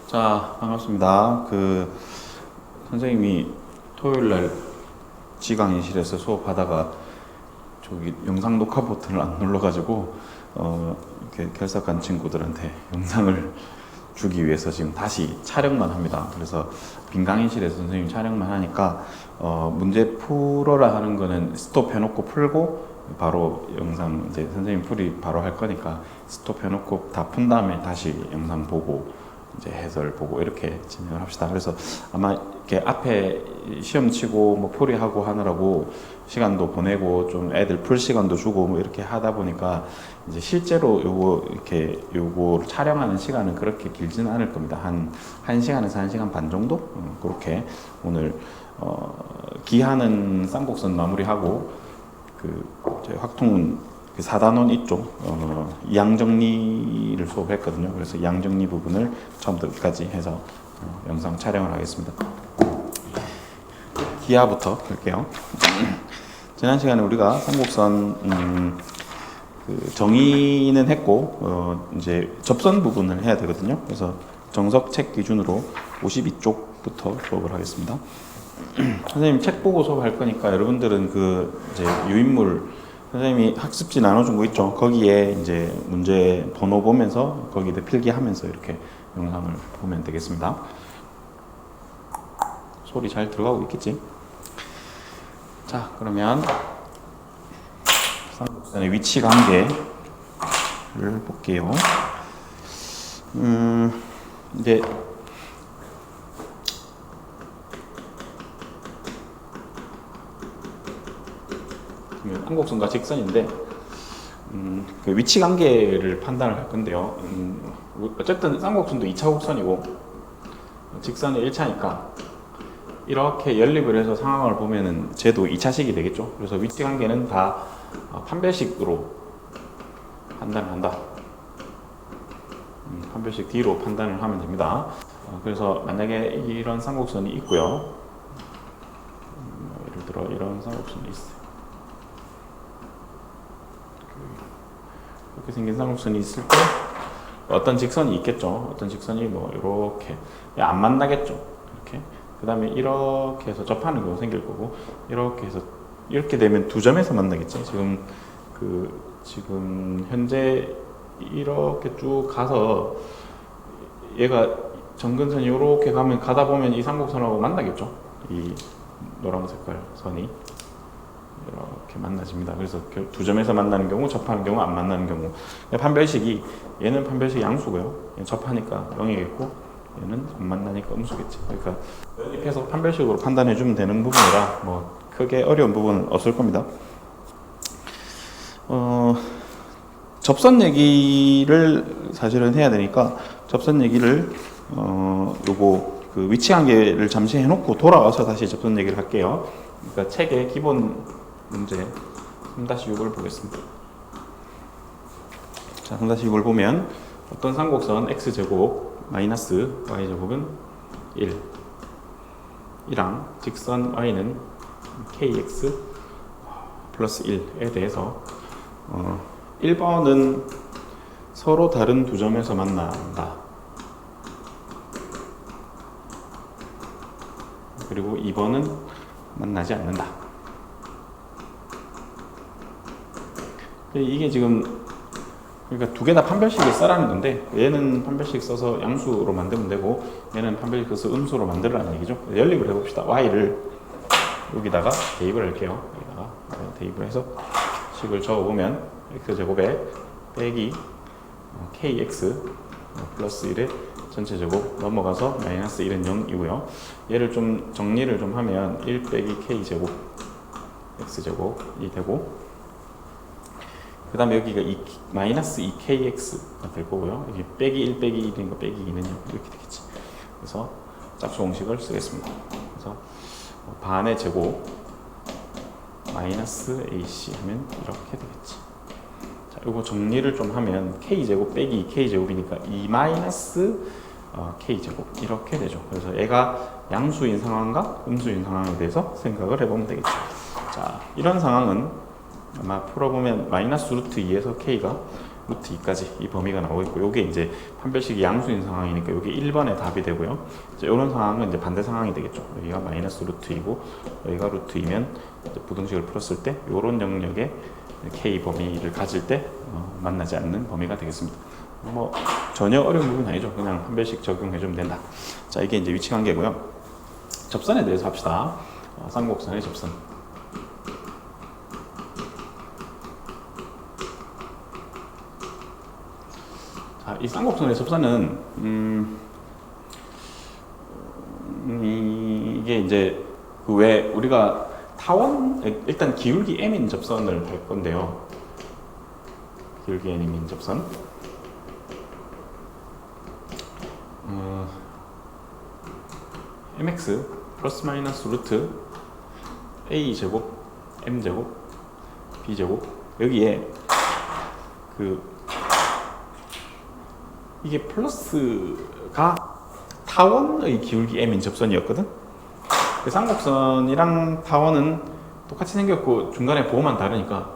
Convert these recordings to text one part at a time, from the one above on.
자, 반갑습니다. 선생님이 토요일날 지강의실에서 수업하다가 저기 영상 녹화 버튼을 안 눌러가지고 이렇게 결석한 친구들한테 영상을 주기 위해서 지금 다시 촬영만 합니다. 그래서 빈 강의실에서 선생님이 촬영만 하니까 문제 풀어라 하는 거는 스톱 해놓고 풀고 바로 영상 이제 선생님 풀이 바로 할 거니까 스톱 해놓고 다 푼 다음에 다시 영상 보고 이제 해설 보고 이렇게 진행을 합시다. 그래서 아마 이렇게 앞에 시험 치고 뭐 풀이하고 하느라고 시간도 보내고 좀 애들 풀 시간도 주고 뭐 이렇게 하다 보니까 이제 실제로 요거 촬영하는 시간은 그렇게 길지는 않을 겁니다. 한 1시간에서 1시간 반 정도? 그렇게 오늘 기하는 쌍곡선 마무리하고 저희 확통문 4단원 이쪽 이항정리를 수업했거든요. 그래서 이항정리 부분을 처음부터 끝까지 해서 영상 촬영을 하겠습니다. 기하부터 할게요. 지난 시간에 우리가 쌍곡선 정의는 했고 이제 접선 부분을 해야 되거든요. 그래서 정석 책 기준으로 52쪽부터 수업을 하겠습니다. 선생님 책 보고 수업할 거니까 여러분들은 이제 유인물 선생님이 학습지 나눠준 거 있죠? 거기에 이제 문제 번호 보면서 거기에 필기하면서 이렇게 영상을 보면 되겠습니다. 소리 잘 들어가고 있겠지? 자, 그러면 쌍곡선의 위치 관계를 볼게요. 이제 쌍곡선과 직선인데 그 위치 관계를 판단을 할 건데요. 어쨌든 쌍곡선도 2차 곡선이고 직선이 1차니까 이렇게 연립을 해서 상황을 보면은 쟤도 2차식이 되겠죠. 그래서 위치 관계는 다 판별식으로 판단을 한다. 판별식 D로 판단을 하면 됩니다. 그래서 만약에 이런 쌍곡선이 있고요. 예를 들어 이런 쌍곡선이 있어요. 이렇게 생긴 쌍곡선이 있을 때 어떤 직선이 있겠죠. 어떤 직선이 뭐 이렇게 안 만나겠죠. 이렇게. 그 다음에 이렇게 해서 접하는 경우 생길 거고 이렇게 해서 이렇게 되면 두 점에서 만나겠지. 지금 현재 이렇게 쭉 가서 얘가 정근선이 이렇게 가다 보면 이 쌍곡선하고 만나겠죠. 이 노란 색깔 선이 이렇게 만나집니다. 그래서 두 점에서 만나는 경우, 접하는 경우, 안 만나는 경우. 판별식이 얘는 판별식 양수고요. 접하니까 0이겠고 얘는 안 만나니까 음수겠지. 그러니까 연립해서 판별식으로 판단해 주면 되는 부분이라 뭐 크게 어려운 부분은 없을 겁니다. 접선 얘기를 사실은 해야 되니까 접선 얘기를 요거 위치 관계를 잠시 해놓고 돌아와서 다시 접선 얘기를 할게요. 그러니까 책의 기본 문제 3-6을 보겠습니다. 자, 3-6을 보면 어떤 쌍곡선 x제곱 마이너스 y제곱은 1 이랑 직선 y는 kx 플러스 1에 대해서 1번은 서로 다른 두 점에서 만난다. 그리고 2번은 만나지 않는다. 이게 지금 그러니까 두 개 다 판별식을 써라는 건데 얘는 판별식 써서 양수로 만들면 되고 얘는 판별식 써서 음수로 만들라는 얘기죠. 연립을 해봅시다. y를 여기다가 대입을 할게요. 여기다가 대입을 해서 식을 적어보면 x제곱에 빼기 kx 플러스 1의 전체 제곱 넘어가서 마이너스 1은 0이고요. 얘를 좀 정리를 좀 하면 1 빼기 k제곱 x제곱이 되고 그 다음에 여기가 마이너스 2kx가 될 거고요. 여기 빼기 1 빼기 1인 거 빼기 2는 이렇게 되겠지. 그래서 짝수 공식을 쓰겠습니다. 그래서 반의 제곱 마이너스 ac 하면 이렇게 되겠지. 자, 이거 정리를 좀 하면 k제곱 빼기 2k제곱이니까 2 마이너스 k제곱 이렇게 되죠. 그래서 얘가 양수인 상황과 음수인 상황에 대해서 생각을 해보면 되겠죠. 자, 이런 상황은 아마 풀어보면 마이너스 루트 2에서 k가 루트 2까지 이 범위가 나오고 있고, 요게 이제 판별식이 양수인 상황이니까 요게 1번의 답이 되고요. 이제 이런 상황은 이제 반대 상황이 되겠죠. 여기가 마이너스 루트 2고 여기가 루트 2면 부등식을 풀었을 때 요런 영역에 K 범위를 가질 때 만나지 않는 범위가 되겠습니다. 뭐 전혀 어려운 부분 아니죠. 그냥 판별식 적용해주면 된다. 자, 이게 이제 위치 관계고요. 접선에 대해서 합시다. 쌍곡선의 접선. 자, 이 쌍곡선의 접선은 이게 이제 그 왜 우리가 타원 일단 기울기 m인 접선을 할 건데요. 기울기 m인 접선. mx 플러스 마이너스 루트 a 제곱 m 제곱 b 제곱, 여기에 이게 플러스가 타원의 기울기 m인 접선이었거든. 그 쌍곡선이랑 타원은 똑같이 생겼고 중간에 보호만 다르니까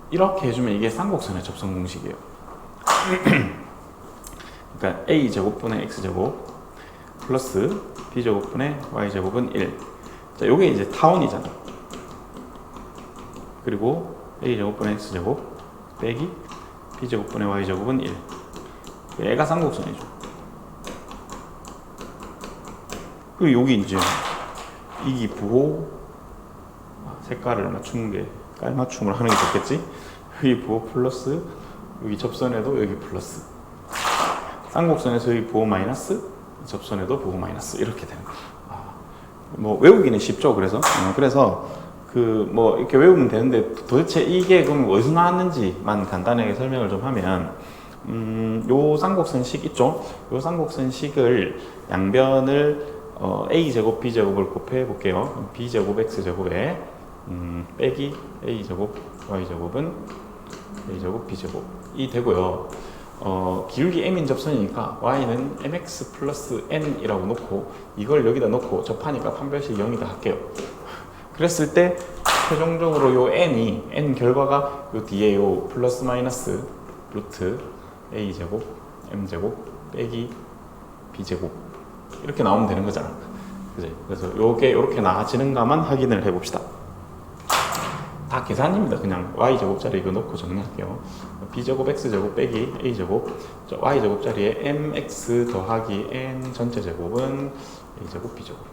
이렇게 해주면 이게 쌍곡선의 접선 공식이에요. 그러니까 a 제곱분의 x 제곱 플러스 b 제곱분의 y 제곱은 1. 자, 요게 이제 타원이잖아. 그리고 a 제곱분의 x 제곱 빼기 b 제곱분의 y 제곱은 1. 얘가 쌍곡선이죠. 그리고 여기 이제 이기 부호 색깔을 맞추는 게 깔맞춤을 하는 게 좋겠지. 여기 부호 플러스 여기 접선에도 여기 플러스, 쌍곡선에서 여기 부호 마이너스, 접선에도 부호 마이너스 이렇게 되는 거죠. 뭐 외우기는 쉽죠. 그래서 뭐 이렇게 외우면 되는데 도대체 이게 그럼 어디서 나왔는지만 간단하게 설명을 좀 하면, 요 쌍곡선식 있죠. 요 쌍곡선식을 양변을 a 제곱 b 제곱을 곱해 볼게요. b 제곱 x 제곱에 빼기 a 제곱 y 제곱은 a 제곱 b 제곱이 되고요. 기울기 m인 접선이니까 y는 mx 플러스 n이라고 놓고 이걸 여기다 놓고 접하니까 판별식 0이다 할게요. 그랬을 때 최종적으로 요 n 결과가 요 뒤에 요 플러스 마이너스 루트 a 제곱 m 제곱 빼기 b 제곱 이렇게 나오면 되는 거잖아. 그지? 그래서 요게 이렇게 나아지는가만 확인을 해봅시다. 다 계산입니다. 그냥 y 제곱자리 이거 놓고 정리할게요. b 제곱 x 제곱 빼기 a 제곱, y 제곱 자리에 mx 더하기 n 전체 제곱은 a 제곱 b 제곱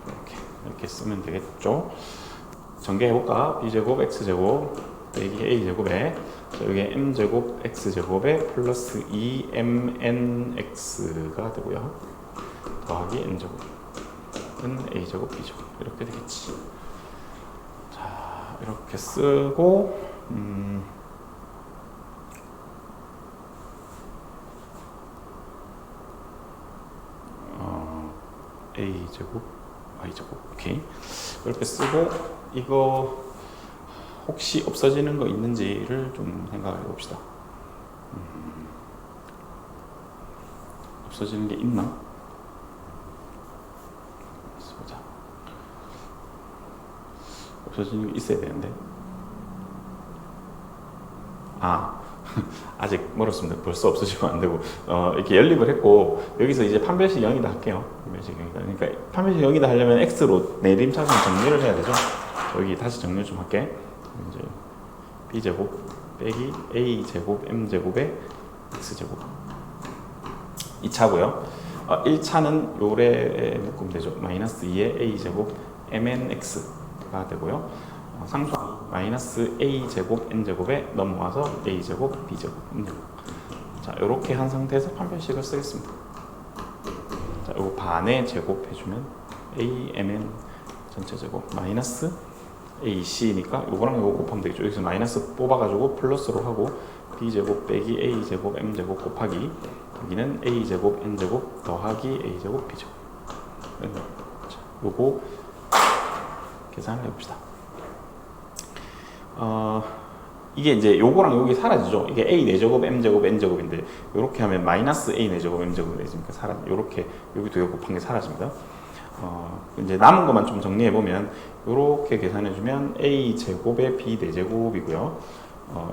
이렇게 쓰면 되겠죠. 전개해볼까? b 제곱 x 제곱 빼기 a 제곱에 여기 m 제곱 x 제곱에 플러스 2mnx가 되고요. 더하기 n 제곱은 a 제곱 b 제곱 이렇게 되겠지. 자, 이렇게 쓰고 a 제곱 y 제곱 오케이. 이렇게 쓰고 이거 혹시 없어지는 거 있는지를 좀 생각해 봅시다. 없어지는 게 있나? 보자. 없어지는 게 있어야 되는데. 아직 멀었습니다. 벌써 없어지면 안 되고, 이렇게 연립을 했고, 여기서 이제 판별식 0이다 할게요. 판별식 0이다. 그러니까 판별식 0이다 하려면 x로 내림차순 정리를 해야 되죠. 여기 다시 정리 좀 할게. 이제 b제곱 빼기 a제곱 m제곱에 x제곱 2차고요. 1차는 요래 묶으면 되죠. 마이너스 2에 a제곱 mnx가 되고요. 상수 마이너스 a제곱 n제곱에 넘어와서 a제곱 b제곱 m제곱. 자, 요렇게 한 상태에서 판별식을 쓰겠습니다. 자, 요거 반에 제곱해주면 amn 전체 제곱 마이너스 ac니까 요거랑 요거 곱하면 되겠죠. 여기서 마이너스 뽑아가지고 플러스로 하고 b제곱 빼기 a제곱 m제곱 곱하기 여기는 a제곱 n제곱 더하기 a제곱 b제곱. 자, 요거 계산을 해봅시다. 이게 이제 요거랑 요게 사라지죠. 이게 a 4제곱 m제곱 n제곱인데 요렇게 하면 마이너스 a 4제곱 m제곱이 되니까 요렇게 여기도 요 곱한 게 사라집니다. 이제 남은 것만 좀 정리해 보면 요렇게 계산해 주면 a 제곱에 b 4제곱이고요.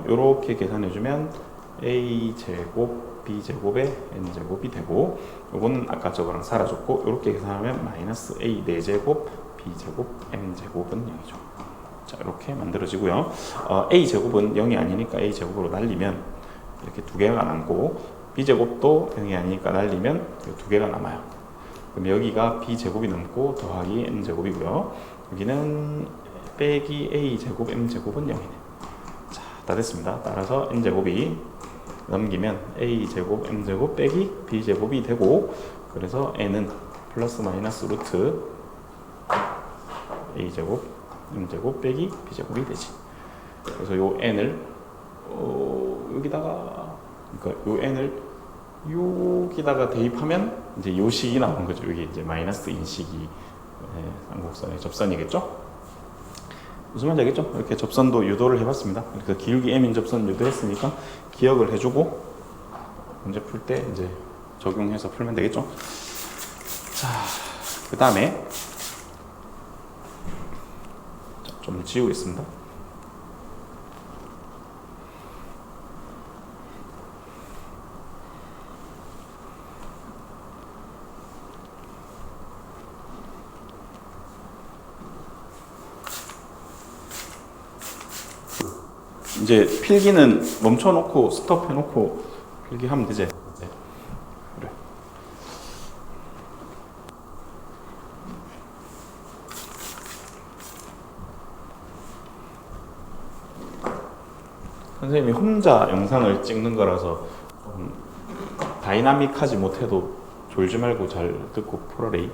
요렇게 계산해 주면 a 제곱 b 제곱에 n 제곱이 되고, 요거는 아까 저거랑 사라졌고, 이렇게 계산하면 마이너스 a 4제곱 b 제곱 m 제곱은 0이죠. 자, 이렇게 만들어지고요. a 제곱은 0이 아니니까 a 제곱으로 날리면 이렇게 두 개가 남고, b 제곱도 0이 아니니까 날리면 두 개가 남아요. 그럼 여기가 b 제곱이 남고 더하기 n 제곱이고요. 여기는 빼기 a 제곱 m 제곱은 0이네. 자, 다 됐습니다. 따라서 n 제곱이 넘기면 a 제곱 m 제곱 빼기 b 제곱이 되고, 그래서 n은 플러스 마이너스 루트 a 제곱 m 제곱 빼기 b 제곱이 되지. 그래서 요 n을 여기다가, 그러니까 요 n을 여기다가 대입하면 이제 요 식이 나오는 거죠. 여기 이제 마이너스 인식이 삼곡선의 접선이겠죠. 무슨 말인지 알겠죠? 이렇게 접선도 유도를 해봤습니다. 그러니까 기울기 m인 접선 유도했으니까 기억을 해주고 문제 풀 때 이제 적용해서 풀면 되겠죠. 자, 그 다음에 좀 지우겠습니다. 이제 필기는 멈춰놓고 스톱해놓고 필기하면 되지. 네. 그래. 선생님이 혼자 영상을 찍는 거라서 좀 다이나믹하지 못해도 졸지 말고 잘 듣고 풀어레이.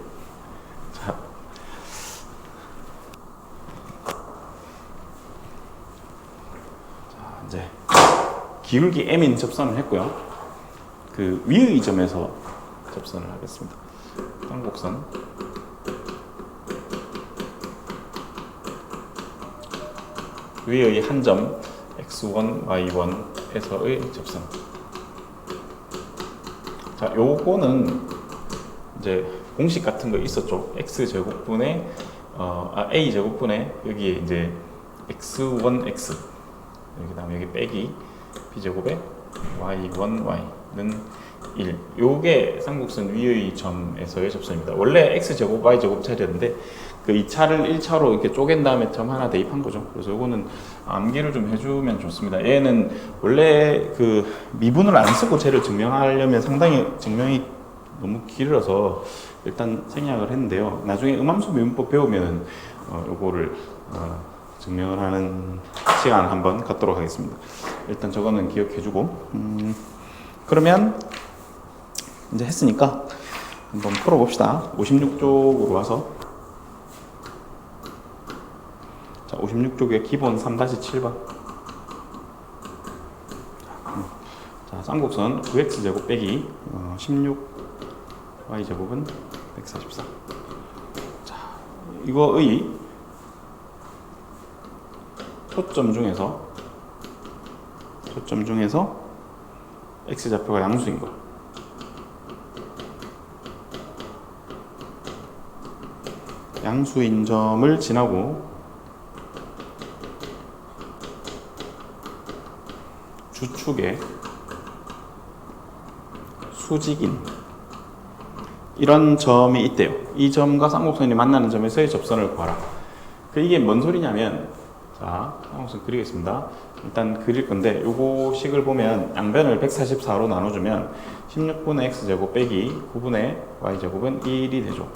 자, 이제 기울기 m인 접선을 했고요. 그 위의 점에서 접선을 하겠습니다. 쌍곡선 위의 한 점 x1, y1에서의 접선. 자, 요거는 이제 공식 같은 거 있었죠. x 제곱분의 a 제곱분의 여기에 이제 x1x, 그 다음에 여기 빼기 b제곱에 y1y는 1. 요게 쌍곡선 위의 점에서의 접선입니다. 원래 x제곱 y제곱 차례인데 그 2차를 1차로 이렇게 쪼갠 다음에 점 하나 대입한 거죠. 그래서 요거는 암기를 좀 해주면 좋습니다. 얘는 원래 그 미분을 안 쓰고 쟤를 증명하려면 상당히 증명이 너무 길어서 일단 생략을 했는데요. 나중에 음함수 미분법 배우면 요거를 증명을 하는 시간을 한번 갖도록 하겠습니다. 일단 저거는 기억해주고, 그러면 이제 했으니까 한번 풀어봅시다. 56쪽으로 와서, 자, 56쪽의 기본 3-7번. 자, 쌍곡선 9x제곱 빼기 16y제곱은 144. 자, 이거의 초점 중에서 x좌표가 양수인 거. 양수인 점을 지나고 주축에 수직인 이런 점이 있대요. 이 점과 쌍곡선이 만나는 점에서의 접선을 구하라. 이게 뭔 소리냐면, 자, 쌍곡선 그리겠습니다. 일단 그릴 건데, 요거 식을 보면 양변을 144로 나눠주면 16분의 x제곱 빼기 9분의 y제곱은 1이 되죠.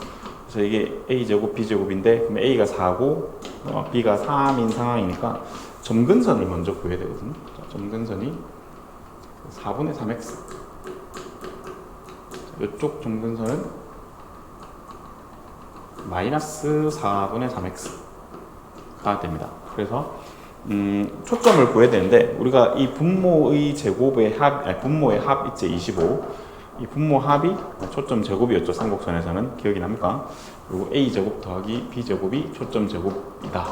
그래서 이게 a제곱 b제곱인데, 그럼 a가 4고 b가 3인 상황이니까 점근선을 먼저 구해야 되거든요. 자, 점근선이 4분의 3x. 이쪽 점근선은 마이너스 4분의 3x가 됩니다. 그래서 초점을 구해야 되는데, 우리가 이 분모의 제곱의 분모의 합 있지, 25. 이 분모 합이 초점 제곱이었죠, 쌍곡선에서는. 기억이 납니까? 그리고 a제곱 더하기 b제곱이 초점 제곱이다.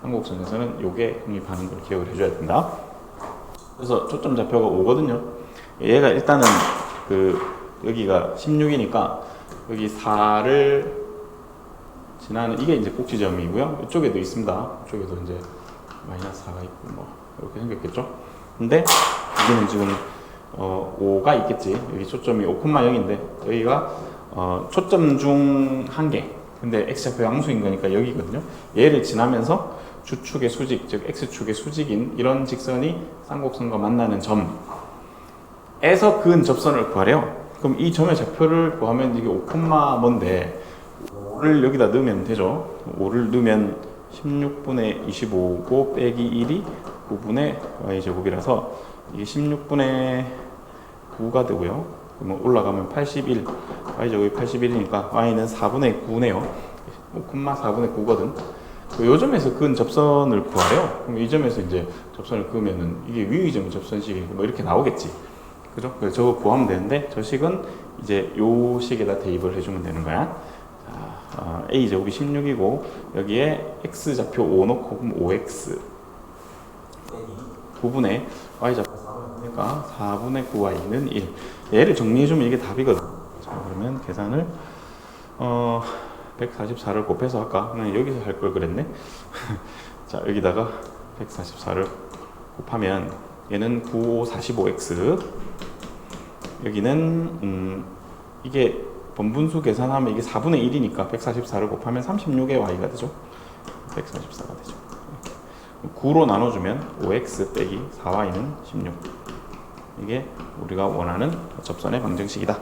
쌍곡선에서는 요게 성립하는 걸 기억을 해줘야 된다. 그래서 초점 좌표가 5거든요. 얘가 일단은 여기가 16이니까 여기 4를 지나는 이게 이제 꼭지점이고요. 이쪽에도 있습니다. 이쪽에도 이제 마이너스 4가 있고 뭐 이렇게 생겼겠죠. 근데 여기는 지금 5가 있겠지. 여기 초점이 5,0인데 여기가 초점 중 한 개. 근데 x좌표 양수인 거니까 여기거든요. 얘를 지나면서 주축의 수직, 즉 x축의 수직인 이런 직선이 쌍곡선과 만나는 점에서 그은 접선을 구하래요. 그럼 이 점의 좌표를 구하면 이게 5, 뭔데 5를 여기다 넣으면 되죠. 5를 넣으면 16분의 25고 빼기 1이 9분의 y제곱이라서 이게 16분의 9가 되고요. 그러면 올라가면 81, y제곱이 81이니까 y는 4분의 9네요. 5,4분의 9거든. 요 점에서 그은 접선을 구하래요. 그럼 이 점에서 이제 접선을 그으면은 이게 위의점 접선식이 뭐 이렇게 나오겠지. 그죠? 그래서 저거 구하면 되는데 저 식은 이제 요 식에다 대입을 해주면 되는 거야. 자, a제곱이 16이고 여기에 x좌표 5 넣고 그럼 5x 9분의 y좌표 4분의 4분의 9y는 1. 얘를 정리해주면 이게 답이거든. 자, 그러면 계산을 144를 곱해서 할까? 그냥 여기서 할 걸 그랬네. 자, 여기다가 144를 곱하면 얘는 9, 45x 여기는 이게 번분수 계산하면 이게 4분의 1이니까 144를 곱하면 36의 y가 되죠. 144가 되죠. 9로 나눠주면 5x 빼기 4y는 16. 이게 우리가 원하는 접선의 방정식이다.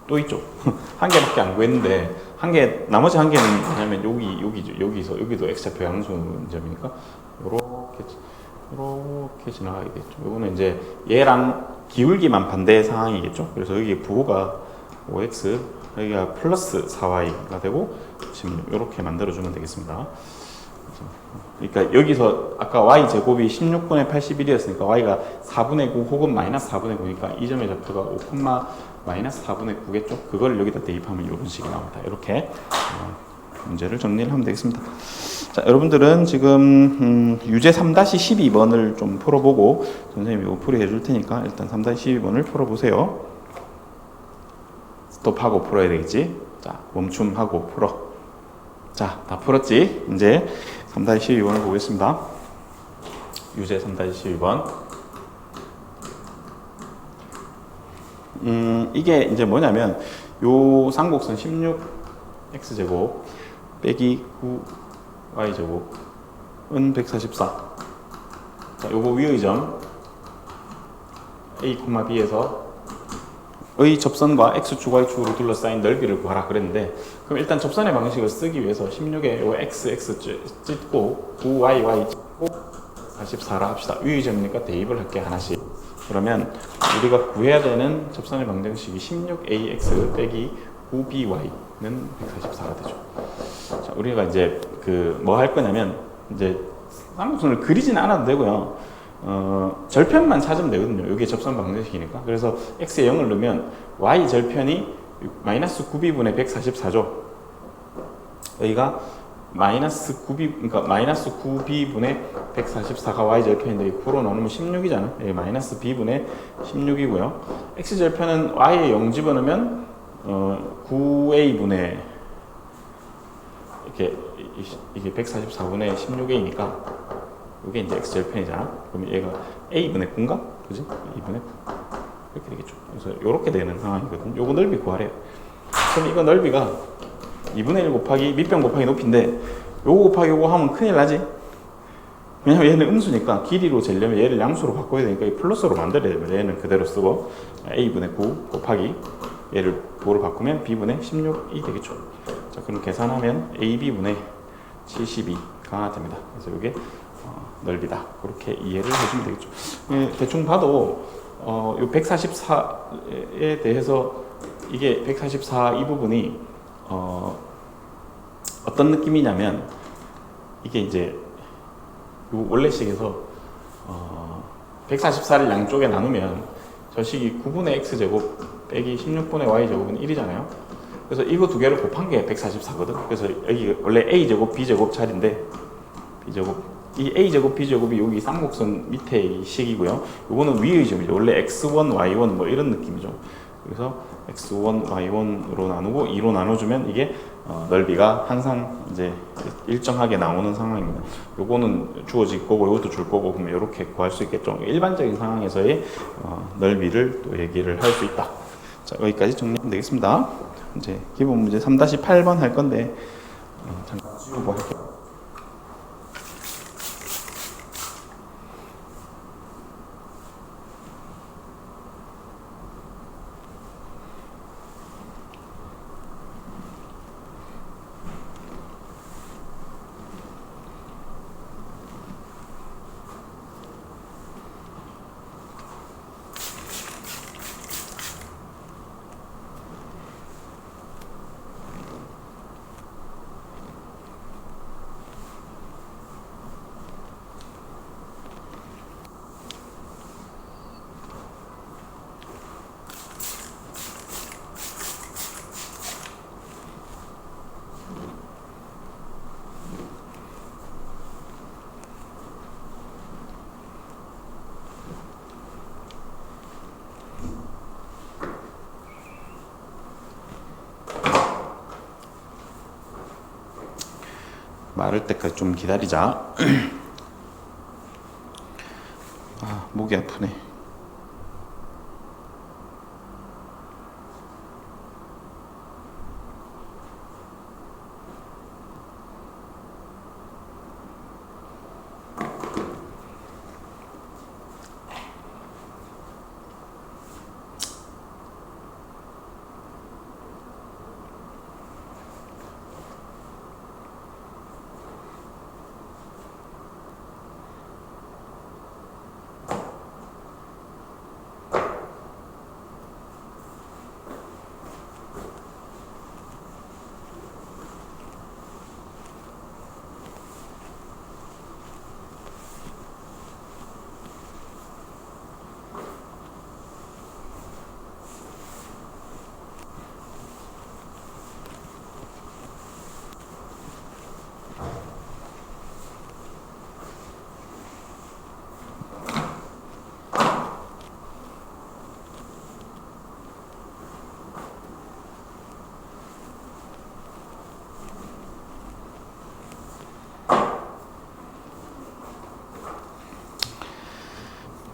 또 있죠. 한 개밖에 안 구했는데 나머지 한 개는 뭐냐면 여기도 x좌표 양수인 점이니까 요렇게 지나가겠죠. 요거는 이제 얘랑 기울기만 반대 상황이겠죠. 그래서 여기 부호가 5x 여기가 플러스 4y가 되고 16 요렇게 만들어주면 되겠습니다. 그러니까 여기서 아까 y제곱이 16분의 81이었으니까 y가 4분의 9 혹은 마이너스 4분의 9니까 이 점의 좌표가 5, 마이너스 4분의 9겠죠. 그걸 여기다 대입하면 이런 식이 나옵니다. 이렇게 문제를 정리를 하면 되겠습니다. 자, 여러분들은 지금 유제 3-12번을 좀 풀어보고 선생님이 이거 풀이 해줄 테니까 일단 3-12번을 풀어보세요. 스톱하고 풀어야 되겠지. 자, 멈춤하고 풀어. 자, 다 풀었지? 이제 3-12번을 보겠습니다. 유제 3-12번. 이게 이제 뭐냐면 요 쌍곡선 16x제곱 빼기 9y제곱은 144. 자, 요거 위의 점 a, b에서 의 접선과 x축, y축으로 둘러싸인 넓이를 구하라 그랬는데 그럼 일단 접선의 방식을 쓰기 위해서 16에 요 x 찍고 9y 찍고 44라 합시다. 위의 점이니까 대입을 할게 하나씩. 그러면 우리가 구해야 되는 접선의 방정식이 16ax 빼기 9by는 144가 되죠. 자, 우리가 이제 뭐 할 거냐면 이제 쌍곡선을 그리지는 않아도 되고요. 절편만 찾으면 되거든요. 이게 접선 방정식이니까. 그래서 x에 0을 넣으면 y 절편이 마이너스 9b분의 144죠. 여기가 마이너스 9b분의 144가 y 절편인데 9로 나누면 16이잖아. 여기 마이너스 b분의 16이고요. x 절편은 y에 0 집어넣으면 9a분의 이게 144분의 16a니까 이게 이제 x 절편이잖아. 그러면 얘가 a분의 9인가? 그지? 2분의 9 이렇게 되겠죠. 그래서 이렇게 되는 상황이거든요. 요거 넓이 구하래요. 그럼 이거 넓이가 2분의 1 곱하기 밑변 곱하기 높이인데 요거 곱하기 요거 하면 큰일 나지. 왜냐면 얘는 음수니까 길이로 재려면 얘를 양수로 바꿔야 되니까 이 플러스로 만들어야 되면 얘는 그대로 쓰고 a분의 9 곱하기 얘를 도를 바꾸면 b분의 16이 되겠죠. 자, 그럼 계산하면 ab분의 72가 됩니다. 그래서 이게 넓이다. 그렇게 이해를 해주면 되겠죠. 대충 봐도 요 144에 대해서 이게 144 이 부분이 어떤 느낌이냐면 이게 이제 요 원래식에서 144를 양쪽에 나누면 저 식이 9분의 x제곱 빼기 16분의 y제곱은 1이잖아요. 그래서 이거 두 개를 곱한 게 144거든. 그래서 여기 원래 a제곱 b제곱 차례인데 b제곱 이 a제곱 b제곱이 여기 쌍곡선 밑에 이 식이고요. 요거는 위의 점이죠. 원래 x1 y1 뭐 이런 느낌이죠. 그래서 x1, y1으로 나누고 2로 나눠주면 이게 넓이가 항상 이제 일정하게 나오는 상황입니다. 요거는 주어질 거고 요것도 줄 거고 그러면 이렇게 구할 수 있겠죠. 일반적인 상황에서의 넓이를 또 얘기를 할 수 있다. 자, 여기까지 정리하면 되겠습니다. 이제 기본 문제 3-8번 할 건데 잠깐 지우고 할게요. 마를 때까지 좀 기다리자. 아, 목이 아프네.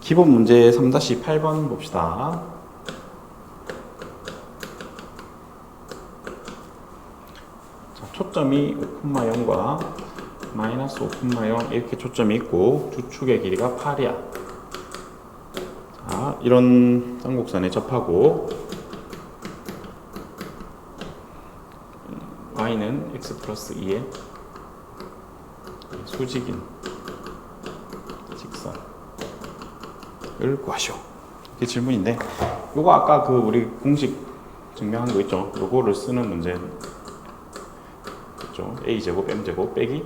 기본 문제 3-8번 봅시다. 자, 초점이 5,0과 마이너스 5,0 이렇게 초점이 있고 주축의 길이가 8이야. 자, 이런 쌍곡선에 접하고 y는 x 플러스 2의 수직인 직선을 구하시오. 이게 질문인데, 요거 아까 그 우리 공식 증명한 거 있죠? 요거를 쓰는 문제 있죠? a제곱 m제곱 빼기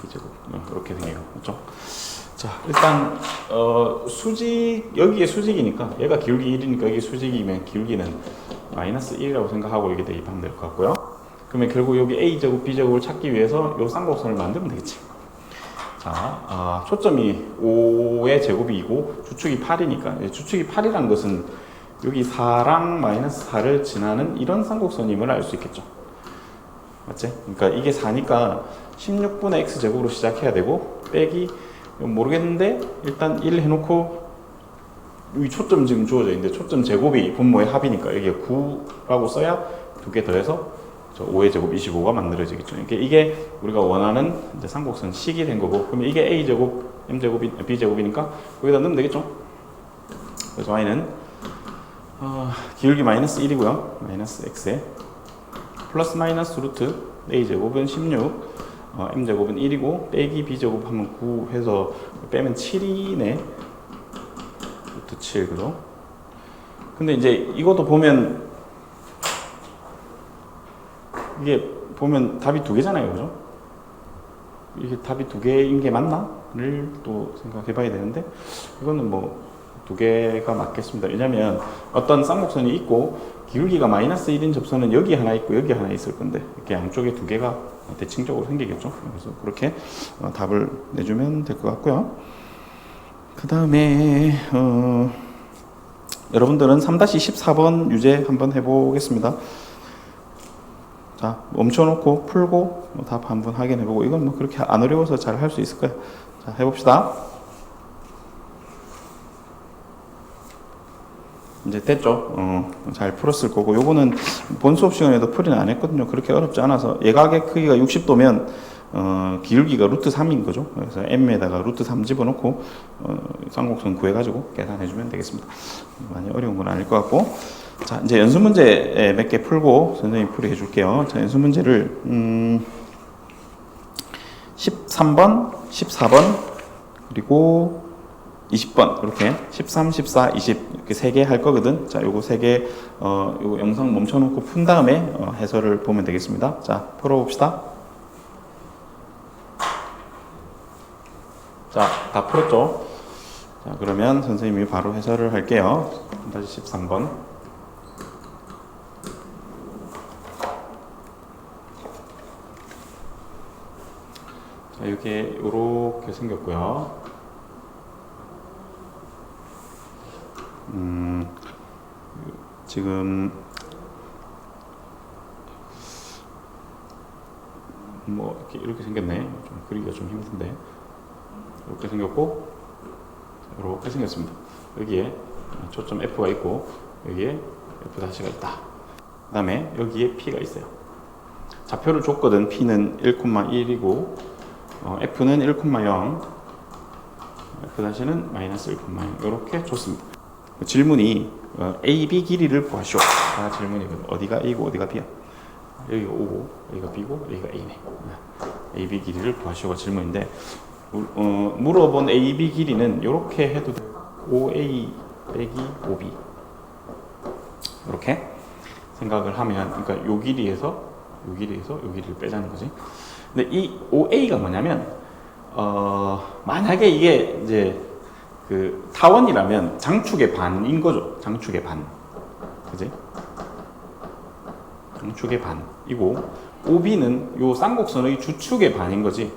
b제곱 이렇게 생겨요. 그렇죠? 자, 일단 수직, 여기에 수직이니까 얘가 기울기 1이니까 여기 수직이면 기울기는 마이너스 1이라고 생각하고 여기 대입하면 될 것 같고요. 그러면 결국 여기 a제곱 b제곱을 찾기 위해서 요 쌍곡선을 만들면 되겠지. 자, 초점이 5의 제곱이 2고 주축이 8이니까 주축이 8이란 것은 여기 4랑 마이너스 4를 지나는 이런 쌍곡선임을 알 수 있겠죠. 맞지? 그러니까 이게 4니까 16분의 x제곱으로 시작해야 되고 빼기 모르겠는데 일단 1 해놓고 여기 초점 지금 주어져 있는데 초점 제곱이 분모의 합이니까 여기에 9라고 써야 두 개 더해서 5의 제곱 25가 만들어지겠죠. 그러니까 이게 우리가 원하는 이제 쌍곡선 식이 된 거고, 그러면 이게 a제곱, m제곱이, b제곱이니까 여기다 넣으면 되겠죠. 그래서 y는 기울기 마이너스 1이고요. 마이너스 x에 플러스 마이너스 루트 a제곱은 16, m제곱은 1이고 빼기 b제곱 하면 9 해서 빼면 7이네. 루트 7, 그죠? 근데 이제 이것도 보면 이게 보면 답이 두 개잖아요, 그죠? 이게 답이 두 개인 게 맞나?를 또 생각해 봐야 되는데, 이거는 뭐 두 개가 맞겠습니다. 왜냐면 어떤 쌍곡선이 있고 기울기가 마이너스 1인 접선은 여기 하나 있고 여기 하나 있을 건데 이렇게 양쪽에 두 개가 대칭적으로 생기겠죠. 그래서 그렇게 답을 내주면 될 것 같고요. 그 다음에 여러분들은 3-14번 유제 한번 해보겠습니다. 자, 멈춰놓고 풀고 답 한번 확인해보고, 이건 뭐 그렇게 안 어려워서 잘 할 수 있을 거예요. 자, 해봅시다. 이제 됐죠? 잘 풀었을 거고, 요거는 본 수업 시간에도 풀이는 안 했거든요. 그렇게 어렵지 않아서. 예각의 크기가 60도면 기울기가 루트 3인 거죠. 그래서 m에다가 루트 3 집어넣고 쌍곡선 구해가지고 계산해주면 되겠습니다. 많이 어려운 건 아닐 것 같고. 자, 이제 연습 문제 몇 개 풀고 선생님이 풀이 해줄게요. 자, 연습 문제를 13번, 14번, 그리고 20번 이렇게 13, 14, 20 이렇게 3개 할 거거든. 자, 요거 3개 요거 영상 멈춰놓고 푼 다음에 해설을 보면 되겠습니다. 자, 풀어봅시다. 자, 다 풀었죠? 자, 그러면 선생님이 바로 해설을 할게요. 다시 13번. 자, 이렇게 요렇게 생겼고요. 지금 뭐 이렇게 생겼네. 좀 그리기가 좀 힘든데 이렇게 생겼고 이렇게 생겼습니다. 여기에 초점 F가 있고 여기에 F' 있다. 그 다음에 여기에 P가 있어요. 좌표를 줬거든. P는 1,1이고 F는 1,0, F'는 마이너스 1,0 이렇게 줬습니다. 질문이 A, B 길이를 구하시오. 질문이거든. 어디가 A고 어디가 B야? 여기가 O고 여기가 B고 여기가 A네. A, B 길이를 구하시오가 질문인데 물어본 A, B 길이는 이렇게 해도 돼. OA 빼기 OB 이렇게 생각을 하면, 그러니까 요 길이에서 요 길이를 빼자는 거지. 근데 이 OA가 뭐냐면 만약에 이게 이제 그 타원이라면 장축의 반인 거죠. 장축의 반. 그지? 장축의 반이고 OB는 요 쌍곡선의 주축의 반인 거지.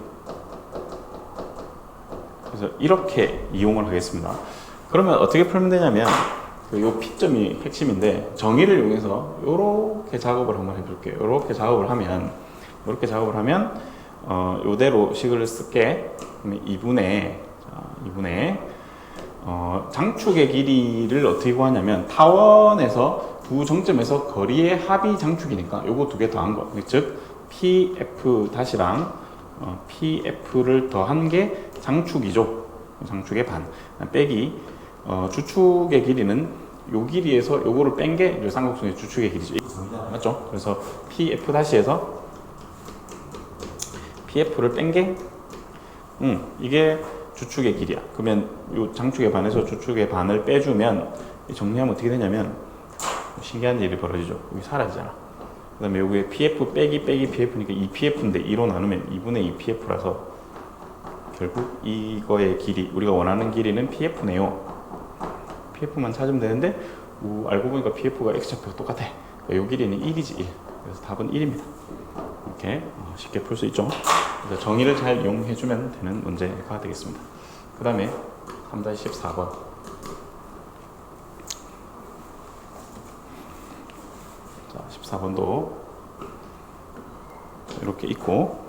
그래서 이렇게 이용을 하겠습니다. 그러면 어떻게 풀면 되냐면 요 P점이 핵심인데 정의를 이용해서 요렇게 작업을 한번 해볼게요. 요렇게 작업을 하면 요대로 식을 쓸게. 그러면 2분의 장축의 길이를 어떻게 구하냐면 타원에서 두 정점에서 거리의 합이 장축이니까 요거 두 개 더한 거, 즉 PF 다시랑 PF를 더한 게 장축이죠. 장축의 반 빼기 주축의 길이는 요 길이에서 요거를 뺀 게 쌍곡선의 주축의 길이죠. 맞죠? 그래서 PF 다시에서 PF를 뺀 게 이게 주축의 길이야. 그러면 요 장축의 반에서 주축의 반을 빼주면 정리하면 어떻게 되냐면 신기한 일이 벌어지죠. 여기 사라지잖아. 그 다음에 여기에 PF 빼기 PF니까 2PF인데 2로 나누면 2분의 2 PF라서 결국 이거의 길이, 우리가 원하는 길이는 PF네요. PF만 찾으면 되는데 알고 보니까 PF가 X좌표가 똑같아. 그러니까 이 길이는 1이지 1. 그래서 답은 1입니다. 이렇게 쉽게 풀 수 있죠. 그래서 정의를 잘 이용해주면 되는 문제가 되겠습니다. 그 다음에 3-14번. 자, 14번도 이렇게 있고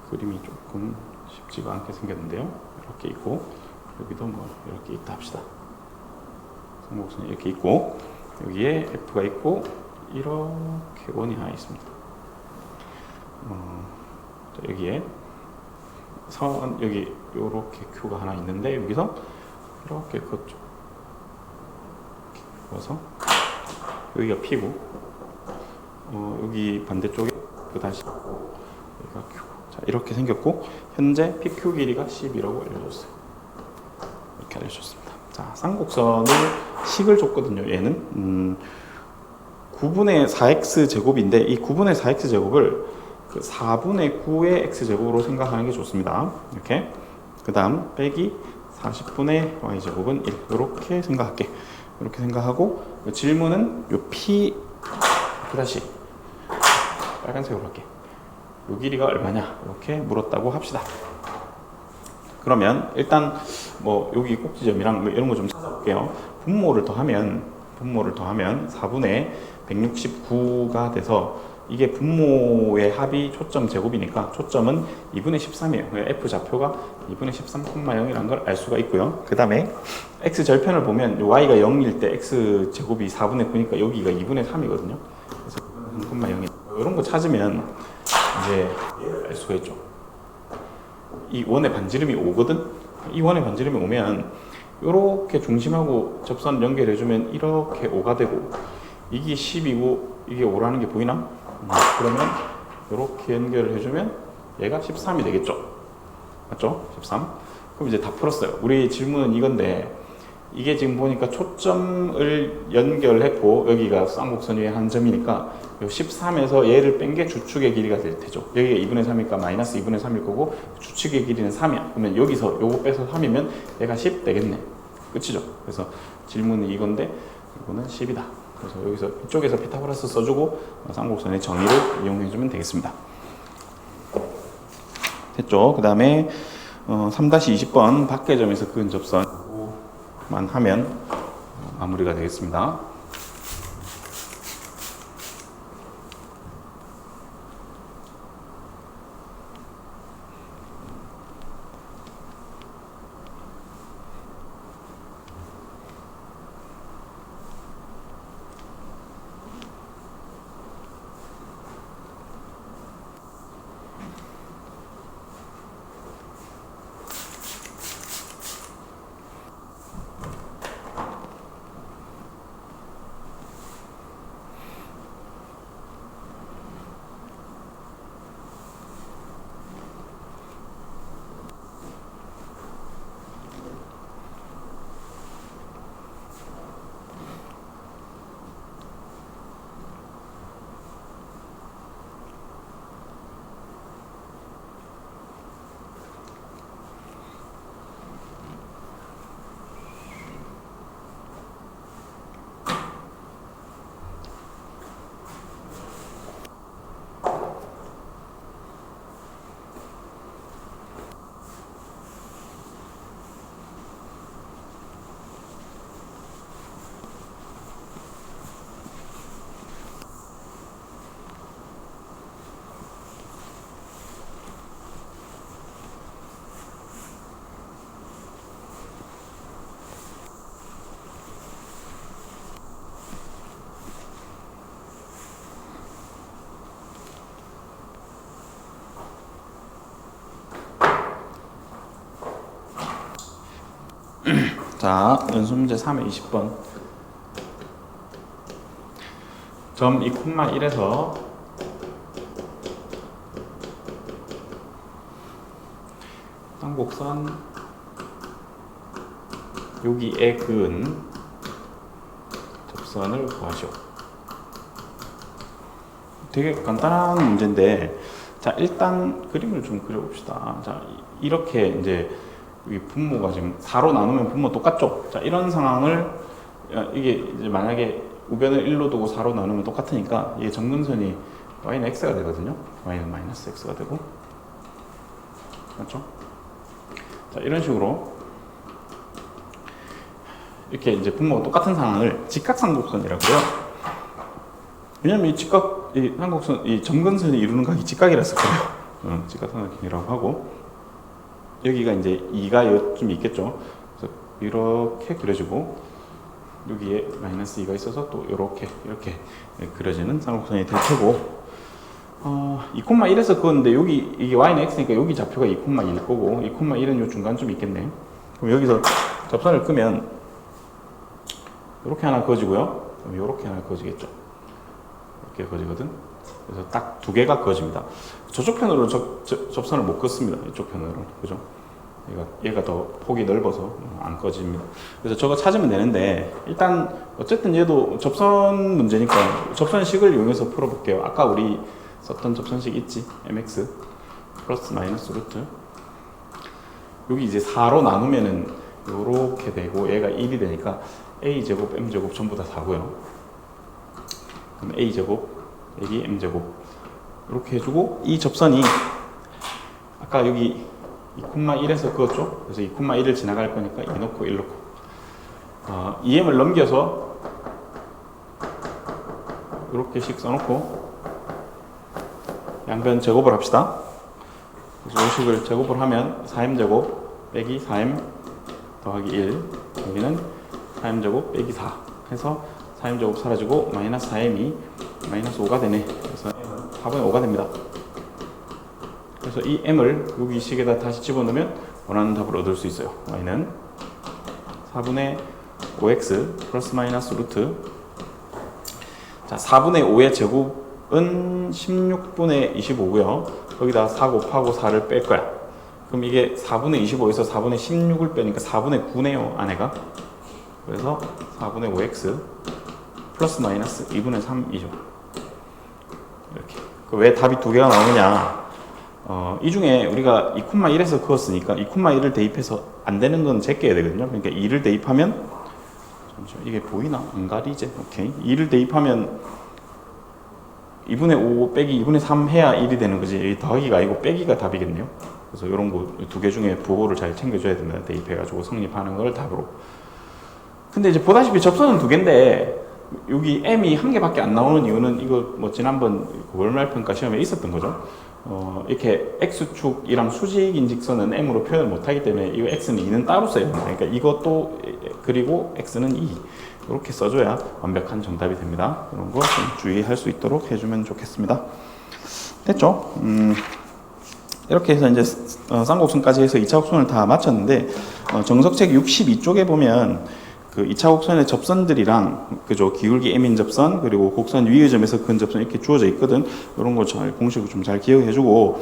그림이 조금 쉽지가 않게 생겼는데요. 이렇게 있고 여기도 뭐 이렇게 있다 합시다. 삼곡선이 이렇게 있고 여기에 F가 있고 이렇게 원이 하나 있습니다. 여기에 선, 여기 요렇게 Q가 하나 있는데 여기서 이렇게 그었죠. 그어서 여기가 P고 여기 반대쪽에 그 다시 여기가 Q고. 자, 이렇게 생겼고 현재 PQ 길이가 10이라고 알려줬어요. 이렇게 알려줬습니다. 자, 쌍곡선을 식을 줬거든요. 얘는 9분의 4x 제곱인데 이 9분의 4x 제곱을 그 4분의 9의 x제곱으로 생각하는 게 좋습니다. 이렇게. 그 다음 빼기 40분의 y제곱은 1. 이렇게 생각할게. 이렇게 생각하고 질문은 요 P 다시 빨간색으로 할게. 요 길이가 얼마냐 이렇게 물었다고 합시다. 그러면 일단 뭐 여기 꼭지점이랑 뭐 이런 거 좀 찾아볼게요. 분모를 더하면 4분의 169가 돼서 이게 분모의 합이 초점 제곱이니까 초점은 2분의 13이에요. F 좌표가 2분의 13,0이라는 걸 알 수가 있고요. 그 다음에 X 절편을 보면 Y가 0일 때 X 제곱이 4분의 9니까 여기가 2분의 3이거든요. 그래서 3,0이 이런 거 찾으면 이제 알 수가 있죠. 이 원의 반지름이 5거든? 이 원의 반지름이 오면 이렇게 중심하고 접선 연결해주면 이렇게 5가 되고 이게 10이고 이게 5라는 게 보이나? 그러면 이렇게 연결을 해주면 얘가 13이 되겠죠? 맞죠? 13. 그럼 이제 다 풀었어요. 우리 질문은 이건데 이게 지금 보니까 초점을 연결했고 여기가 쌍곡선 위에 한 점이니까 13에서 얘를 뺀 게 주축의 길이가 될 테죠. 여기가 2분의 3이니까 마이너스 2분의 3일 거고 주축의 길이는 3이야. 그러면 여기서 요거 빼서 3이면 얘가 10 되겠네. 끝이죠. 그래서 질문은 이건데 이거는 10이다. 그래서 여기서 이쪽에서 피타고라스 써주고 쌍곡선의 정의를 이용해주면 되겠습니다. 됐죠? 그 다음에 3-20번 밖의 점에서 그은 접선만 하면 마무리가 되겠습니다. 자, 연습문제 3의 20번. 점 2,1에서 쌍곡선 여기에 그은 접선을 구하시오. 되게 간단한 문제인데, 자, 일단 그림을 좀 그려봅시다. 자, 이렇게 이제 이 분모가 지금 4로 나누면 분모 똑같죠? 자, 이런 상황을 이게 이제 만약에 우변을 1로 두고 4로 나누면 똑같으니까 이게 점근선이 y는 x가 되거든요. y는 마이너스 x가 되고, 맞죠? 자, 이런 식으로 이렇게 이제 분모가 똑같은 상황을 직각상곡선이라고요. 왜냐면 이 상곡선, 이 점근선이 이루는 각이 직각이라서 그래요. 직각삼각형이라고 하고, 여기가 이제 2가 요쯤 있겠죠. 그래서 이렇게 그려지고 여기에 마이너스 2가 있어서 또 이렇게 그려지는 쌍곡선이 될 테고, 2,1에서 그건데 여기 이게 y는 x니까 여기 좌표가 2,1일 거고 2,1은 요 중간쯤 있겠네. 그럼 여기서 접선을 끄면 이렇게 하나 그어지고요. 그럼 이렇게 하나 그어지겠죠. 이렇게 그어지거든. 그래서 딱 두 개가 그어집니다. 저쪽 편으로 접선을 못 긋습니다. 이쪽 편으로. 그죠? 얘가 더 폭이 넓어서 안 꺼집니다. 그래서 저거 찾으면 되는데, 일단 어쨌든 얘도 접선 문제니까 접선식을 이용해서 풀어볼게요. 아까 우리 썼던 접선식 있지? mx 플러스 마이너스 루트. 여기 이제 4로 나누면은 요렇게 되고 얘가 1이 되니까 a제곱 m제곱 전부 다 4고요. 그럼 a제곱 여기 m제곱 이렇게 해주고, 이 접선이 아까 여기 2,1에서 그었죠? 그래서 2,1을 지나갈 거니까 2 넣고 1 넣고 EM을 넘겨서 이렇게씩 써놓고 양변 제곱을 합시다. 그래서 이 식을 제곱을 하면 4m제곱 빼기 4m 더하기 1, 여기는 4m제곱 빼기 4 해서 4m제곱 사라지고 마이너스 4m이 마이너스 5가 되네. 그래서 4분의 5가 됩니다. 그래서 이 m을 여기 식에다 다시 집어넣으면 원하는 답을 얻을 수 있어요. y는 4분의 5x 플러스 마이너스 루트, 자 4분의 5의 제곱은 16분의 25고요. 거기다 4 곱하고 4를 뺄 거야. 그럼 이게 4분의 25에서 4분의 16을 빼니까 4분의 9네요, 안에가. 그래서 4분의 5x 플러스 마이너스 2분의 3이죠. 이렇게. 왜 답이 두 개가 나오느냐? 이 중에 우리가 2,1에서 그었으니까 2,1을 대입해서 안 되는 건 제껴야 되거든요. 그러니까 2를 대입하면, 잠시만, 이게 보이나? 안 가리지? 오케이. 2를 대입하면 2분의 5 빼기 2분의 3 해야 1이 되는 거지. 더하기가 아니고 빼기가 답이겠네요. 그래서 이런 거 두 개 중에 부호를 잘 챙겨줘야 됩니다. 대입해가지고 성립하는 걸 답으로. 근데 이제 보다시피 접선은 두 개인데 여기 m이 한 개밖에 안 나오는 이유는 이거 뭐 지난번 월말평가 시험에 있었던 거죠. 이렇게 x축이랑 수직인 직선은 m으로 표현을 못하기 때문에 이거 x는 2는 따로 써야 됩니다. 그러니까 이것도, 그리고 x는 2 이렇게 써줘야 완벽한 정답이 됩니다. 이런 거 좀 주의할 수 있도록 해주면 좋겠습니다. 됐죠? 이렇게 해서 이제 쌍곡선까지 해서 2차 곡선을 다 마쳤는데, 정석책 62쪽에 보면 그 2차 곡선의 접선들이랑, 그죠, 기울기 m인 접선, 그리고 곡선 위의 점에서 근 접선 이렇게 주어져 있거든. 이런 거 잘 공식을 좀 잘 기억해주고,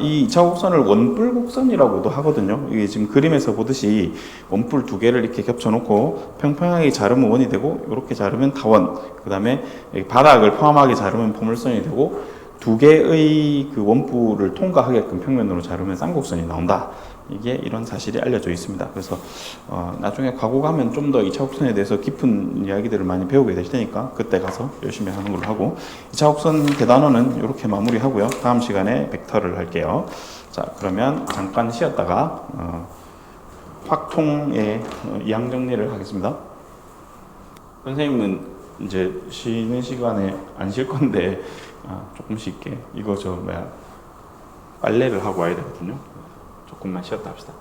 이 2차 곡선을 원뿔 곡선이라고도 하거든요. 이게 지금 그림에서 보듯이 원뿔 두 개를 이렇게 겹쳐놓고 평평하게 자르면 원이 되고, 이렇게 자르면 다원, 그 다음에 바닥을 포함하게 자르면 포물선이 되고, 두 개의 그 원뿔을 통과하게끔 평면으로 자르면 쌍곡선이 나온다. 이게 이런 사실이 알려져 있습니다. 그래서 나중에 과거 가면 좀 더 2차 곡선에 대해서 깊은 이야기들을 많이 배우게 될 테니까 그때 가서 열심히 하는 걸로 하고, 2차 곡선 계단원은 이렇게 마무리하고요. 다음 시간에 벡터를 할게요. 자, 그러면 잠깐 쉬었다가 확통의 이항 정리를 하겠습니다. 선생님은 이제 쉬는 시간에 안 쉴 건데 조금 쉴게. 이거 빨래를 하고 와야 되거든요. 조금만 쉬었다 합시다.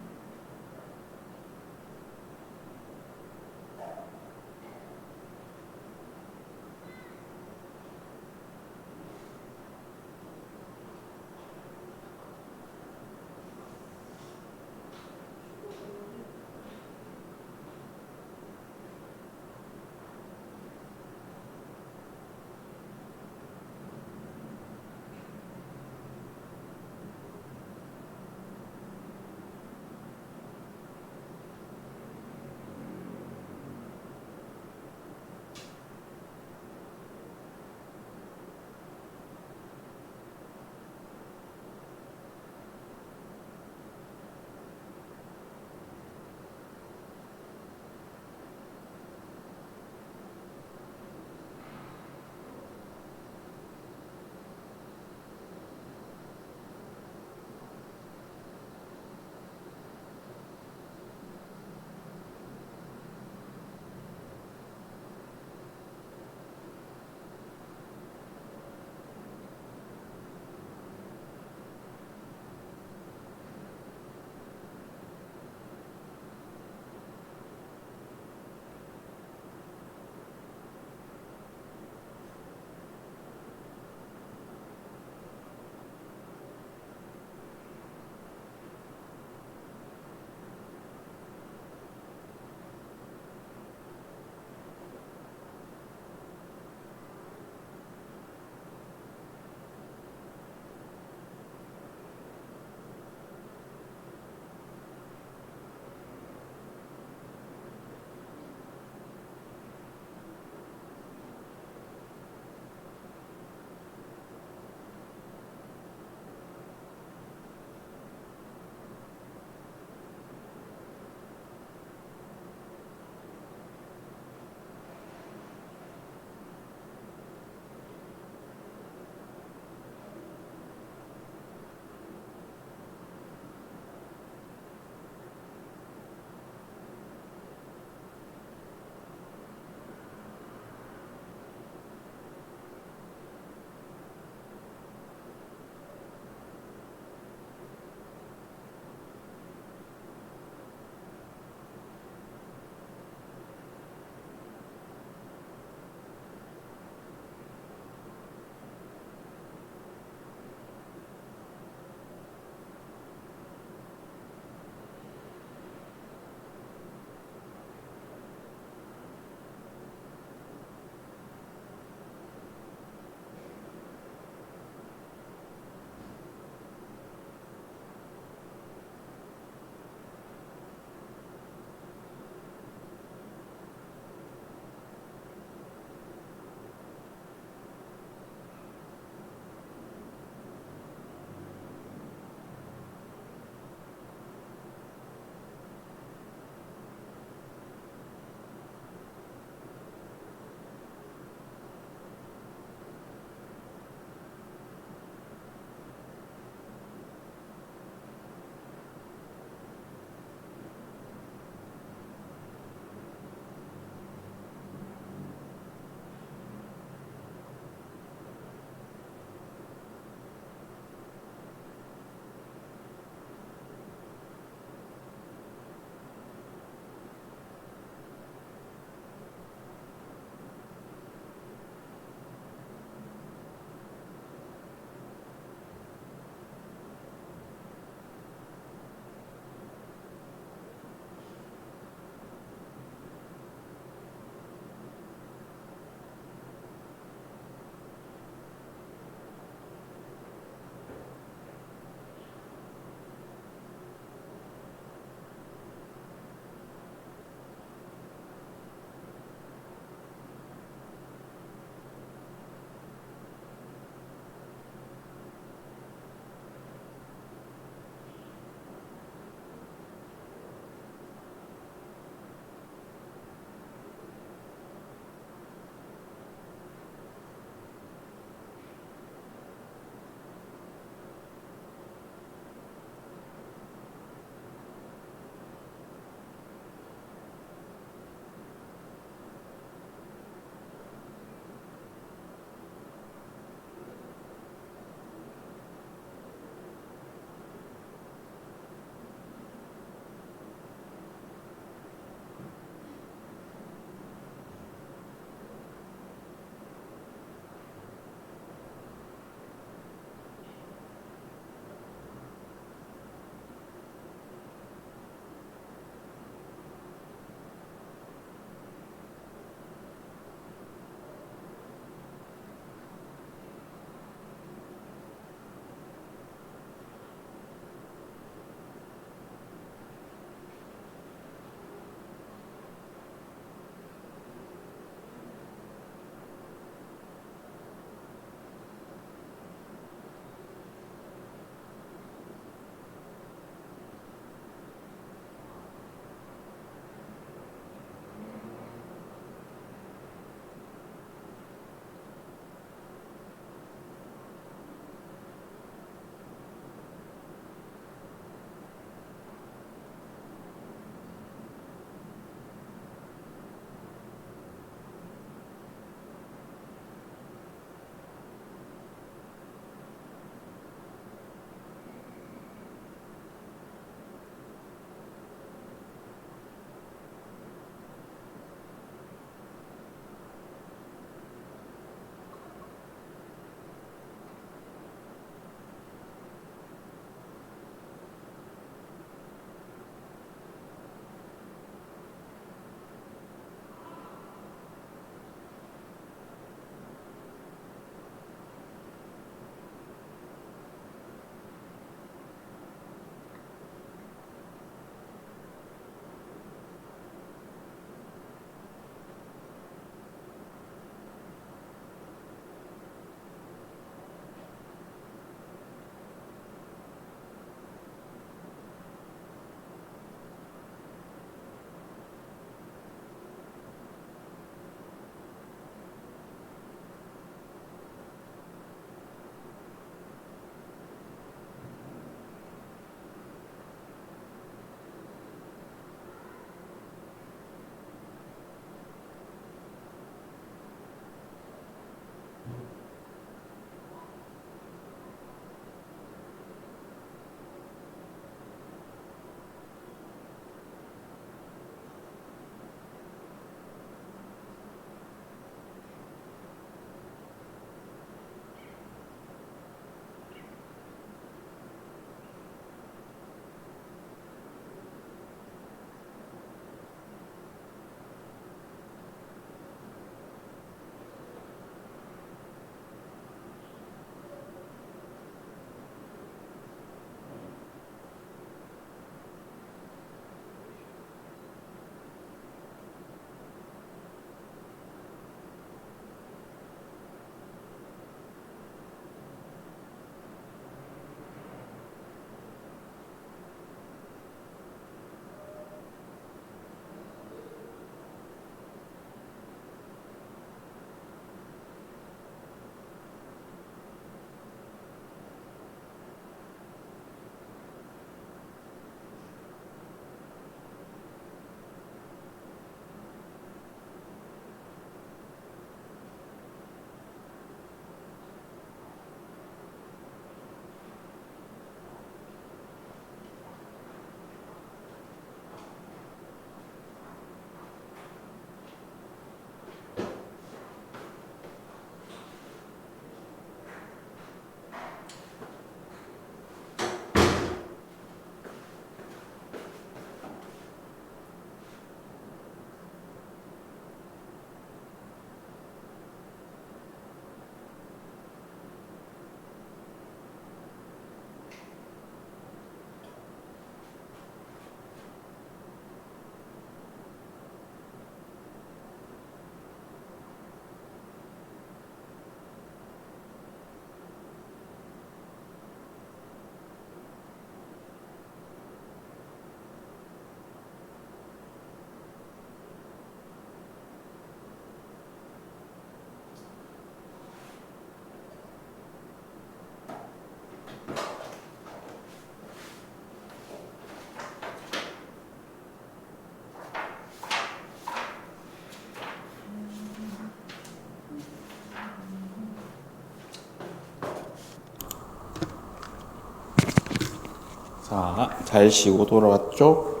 자, 잘 쉬고 돌아왔죠?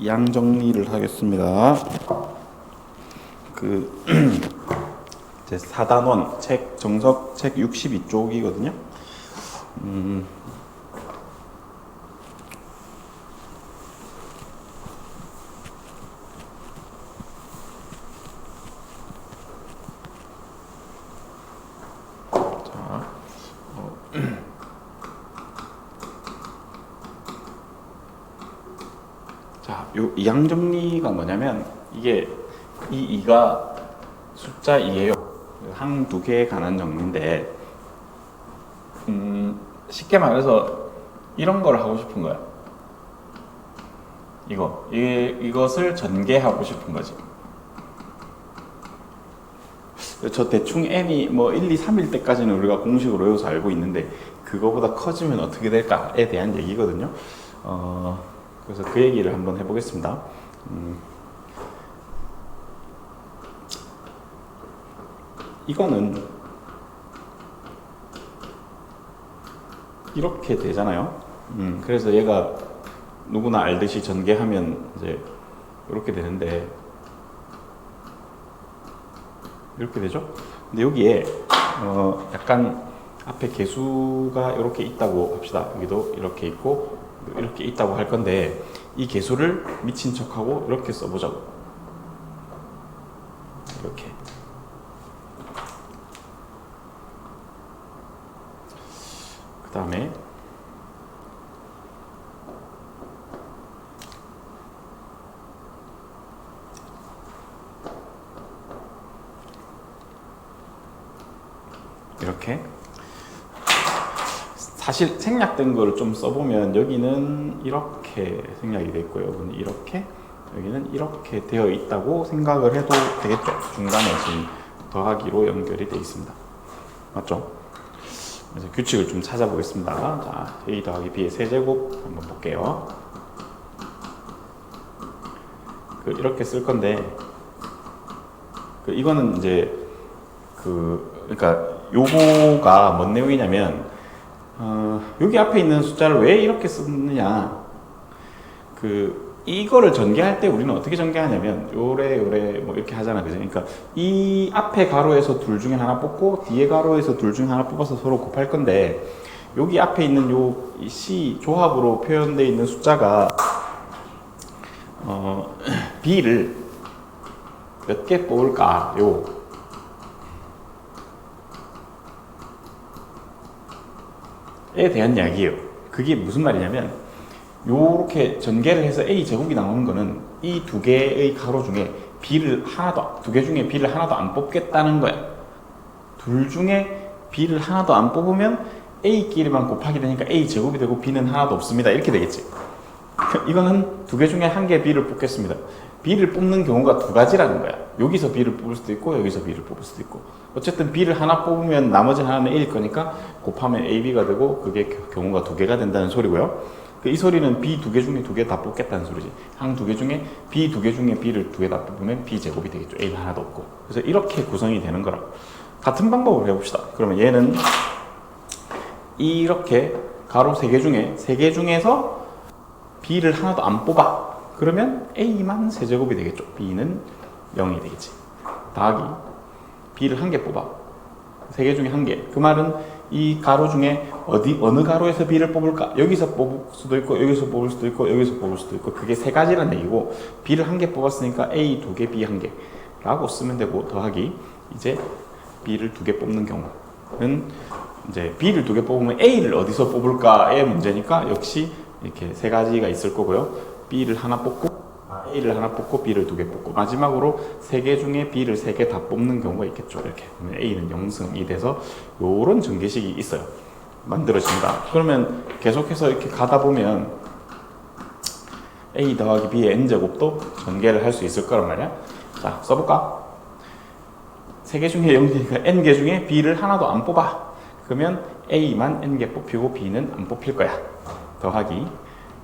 양 정리를 하겠습니다. 제 4단원 책 정석 책 62쪽이거든요. 자, 요 이항 정리가 뭐냐면 이게 이 2가 숫자 2예요. 항 두 개에 관한 정리인데 쉽게 말해서 이런 걸 하고 싶은 거야. 이것을 전개하고 싶은 거지. 저 대충 n이 뭐 1, 2, 3일 때까지는 우리가 공식으로 외워서 알고 있는데 그거보다 커지면 어떻게 될까에 대한 얘기거든요. 그래서 그 얘기를 한번 해보겠습니다. 이거는 이렇게 되잖아요. 그래서 얘가 누구나 알듯이 전개하면 이제 이렇게 되는데 이렇게 되죠. 근데 여기에 약간 앞에 개수가 이렇게 있다고 합시다. 여기도 이렇게 있고 이렇게 있다고 할 건데 이 개수를 미친 척하고 이렇게 써보자고. 이렇게. 그 다음에 이렇게. 사실 생략된 거를 좀 써보면 여기는 이렇게 생략이 되어 있고요. 여기는 이렇게, 여기는 이렇게 되어 있다고 생각을 해도 되겠죠. 중간에 지금 더하기로 연결이 되어 있습니다. 맞죠? 그래서 규칙을 좀 찾아보겠습니다. 자, A 더하기 B의 세제곱 한번 볼게요. 이렇게 쓸 건데 이거는 이제 그러니까 요거가 뭔 내용이냐면 여기 앞에 있는 숫자를 왜 이렇게 쓰느냐. 이거를 전개할 때 우리는 어떻게 전개하냐면 요래 뭐 이렇게 하잖아. 그죠? 그러니까 이 앞에 가로에서 둘 중에 하나 뽑고 뒤에 가로에서 둘 중에 하나 뽑아서 서로 곱할 건데 여기 앞에 있는 요 C 조합으로 표현되어 있는 숫자가 B를 몇 개 뽑을까요? 에 대한 이야기예요. 그게 무슨 말이냐면 요렇게 전개를 해서 A 제곱이 나오는 거는 이 두 개의 가로 중에 두 개 중에 B를 하나도 안 뽑겠다는 거야. 둘 중에 B를 하나도 안 뽑으면 A끼리만 곱하게 되니까 A 제곱이 되고 B는 하나도 없습니다. 이렇게 되겠지. 이거는 두 개 중에 한 개 B를 뽑겠습니다. B를 뽑는 경우가 두 가지라는 거야. 여기서 B를 뽑을 수도 있고 여기서 B를 뽑을 수도 있고. 어쨌든 B를 하나 뽑으면 나머지 하나는 A일 거니까 곱하면 AB가 되고 그게 경우가 두 개가 된다는 소리고요. 이 소리는 B 두 개 중에 두 개 다 뽑겠다는 소리지. 항 두 개 중에 B 두 개 중에 B를 두 개 다 뽑으면 B 제곱이 되겠죠. A는 하나도 없고. 그래서 이렇게 구성이 되는 거라고. 같은 방법으로 해봅시다. 그러면 얘는 이렇게 가로 세 개 중에서 B를 하나도 안 뽑아. 그러면 A만 세제곱이 되겠죠. B는 0이 되겠지. 더하기 B를 한 개 뽑아. 세 개 중에 한 개. 그 말은 이 가로 중에 어느 가로에서 B를 뽑을까? 여기서 뽑을 수도 있고 여기서 뽑을 수도 있고 여기서 뽑을 수도 있고 그게 세 가지란 얘기고 B를 한 개 뽑았으니까 A 두 개, B 한 개 라고 쓰면 되고 더하기 이제 B를 두 개 뽑는 경우는 이제 B를 두 개 뽑으면 A를 어디서 뽑을까의 문제니까 역시 이렇게 세 가지가 있을 거고요. B를 하나 뽑고 A를 하나 뽑고 B를 두 개 뽑고 마지막으로 세 개 중에 B를 세 개 다 뽑는 경우가 있겠죠. 이렇게 그러면 A는 0승이 돼서 요런 전개식이 있어요. 만들어진다. 그러면 계속해서 이렇게 가다 보면 A 더하기 B의 n제곱도 전개를 할 수 있을 거란 말이야. 자, 써볼까? 세 개 중에 0이니까 n개 중에 B를 하나도 안 뽑아. 그러면 A만 n개 뽑히고 B는 안 뽑힐 거야. 더하기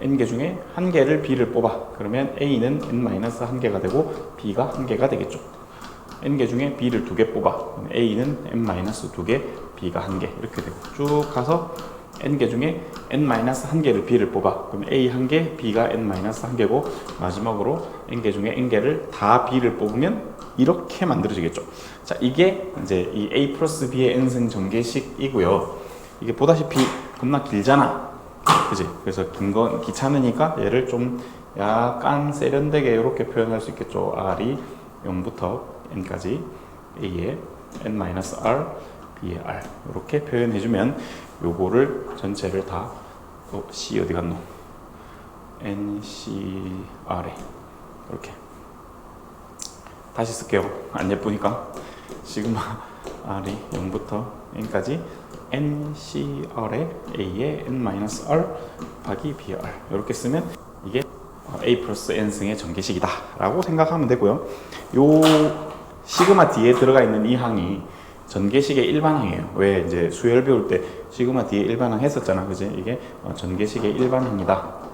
n개 중에 한 개를 B를 뽑아. 그러면 A는 n-1개가 되고 B가 한 개가 되겠죠. n개 중에 B를 두 개 뽑아. A는 n-2개, B가 한 개. 이렇게 되고 쭉 가서 n개 중에 n-1개를 b를 뽑아. 그럼 a 1개, b가 n-1개고 마지막으로 n개 중에 n개를 다 b를 뽑으면 이렇게 만들어지겠죠. 자, 이게 이제 이 a 플러스 b의 n승 전개식이고요. 이게 보다시피 겁나 길잖아. 그지? 그래서 긴 건 귀찮으니까 얘를 좀 약간 세련되게 이렇게 표현할 수 있겠죠. r이 0부터 n까지 a의 n-r, b의 r 이렇게 표현해주면 요거를 전체를 다 c 어디 갔노? ncr에 이렇게 다시 쓸게요. 안 예쁘니까 시그마 r이 0부터 n까지 ncr에 a의 n-r 곱하기 br 이렇게 쓰면 이게 a 플러스 n승의 전개식이다 라고 생각하면 되고요. 요 시그마 뒤에 들어가 있는 이 항이 전개식의 일반항이에요. 왜 이제 수열 배울 때 시그마 뒤에 일반항 했었잖아. 그지? 이게 전개식의 일반항이다.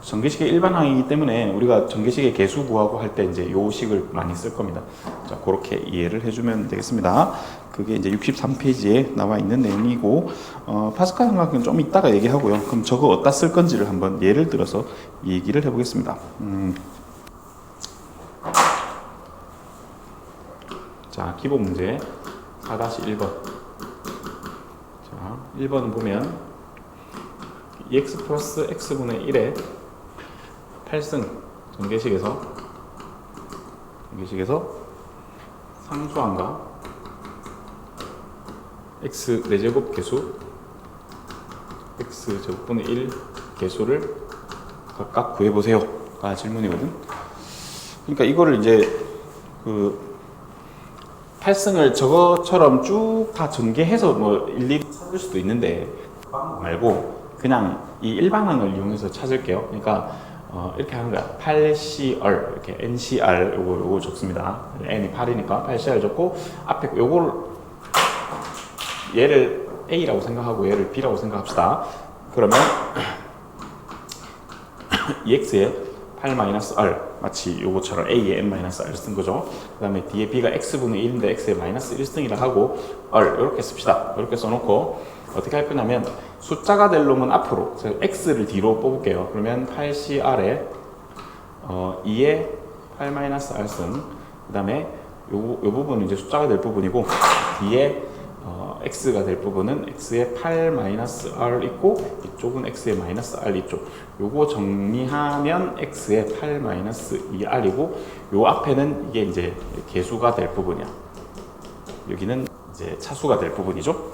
전개식의 일반항이기 때문에 우리가 전개식의 개수 구하고 할 때 이제 요 식을 많이 쓸 겁니다. 자, 그렇게 이해를 해주면 되겠습니다. 그게 이제 63페이지에 나와 있는 내용이고, 파스칼 삼각형은 좀 이따가 얘기하고요. 그럼 저거 어디다 쓸 건지를 한번 예를 들어서 얘기를 해보겠습니다. 자, 기본 문제 4-1번. 자, 1번 보면 2x 플러스 x분의 1의 8승 전개식에서 상수항과 x 4제곱 개수 x 제곱분의 1 개수를 각각 구해보세요 가 질문이거든. 그러니까 이거를 이제 그 8승을 저것처럼 쭉 다 전개해서 뭐 일일이 찾을 수도 있는데 말고 그냥 이 일반항을 이용해서 찾을게요. 그러니까 이렇게 하는 거야. 8CR 이렇게 NCR 요거 적습니다. n이 8이니까 8CR 적고 앞에 요걸 얘를 A라고 생각하고 얘를 B라고 생각합시다. 그러면 EX에 8-R 마치 요거처럼 A에 n-R 쓴 거죠. 그 다음에 뒤에 B가 X분의 1인데 X에 마이너스 1승이라 하고 R 이렇게 씁시다. 이렇게 써놓고 어떻게 할 거냐면 숫자가 될 놈은 앞으로 X를 뒤로 뽑을게요. 그러면 8CR에 2에 8-R승 그 다음에 요 부분은 이제 숫자가 될 부분이고 뒤에 x가 될 부분은 x에 8-r 있고 이쪽은 x에 -r 있죠. 요거 정리하면 x에 8-2r이고 요 앞에는 이게 이제 개수가 될 부분이야. 여기는 이제 차수가 될 부분이죠.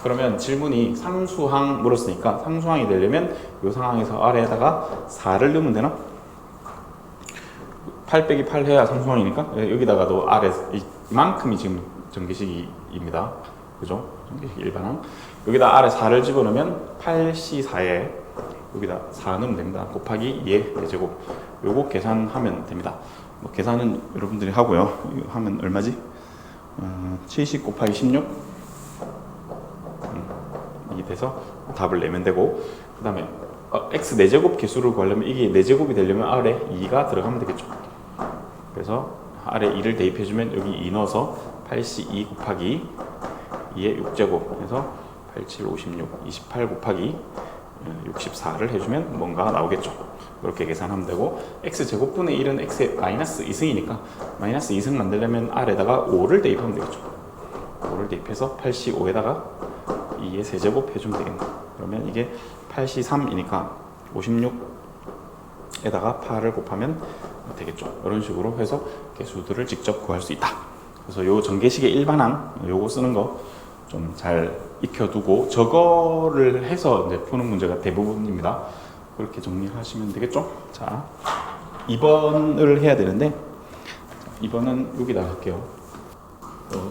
그러면 질문이 상수항 물었으니까 상수항이 되려면 요 상황에서 r에다가 4를 넣으면 되나? 8 빼기 8 해야 상수항이니까 여기다가도 r에 이만큼이 지금 전개식입니다. 그죠? 전개식 일반항. 여기다 r에 4를 집어넣으면 8C4에 여기다 4 넣으면 됩니다. 곱하기 2의 4제곱. 요거 계산하면 됩니다. 뭐 계산은 여러분들이 하고요. 이거 하면 얼마지? 70 곱하기 16 이게 돼서 답을 내면 되고 그 다음에 x 4제곱 개수를 구하려면 이게 4제곱이 되려면 r에 2가 들어가면 되겠죠. 그래서 r에 2를 대입해주면 여기 2 넣어서 8C2 곱하기 2의 6제곱 해서 87, 56, 28 곱하기 64를 해주면 뭔가 나오겠죠. 이렇게 계산하면 되고 x제곱분의 1은 x의 마이너스 2승이니까 마이너스 2승 만들려면 r에다가 5를 대입하면 되겠죠. 5를 대입해서 85에다가 2의 세제곱 해주면 되겠네. 그러면 이게 83이니까 56에다가 8을 곱하면 되겠죠. 이런 식으로 해서 개수들을 직접 구할 수 있다. 그래서 요 전개식의 일반항 요거 쓰는 거 좀 잘 익혀두고 저거를 해서 이제 푸는 문제가 대부분입니다. 그렇게 정리하시면 되겠죠. 자, 2번을 해야 되는데 2번은 여기다 할게요.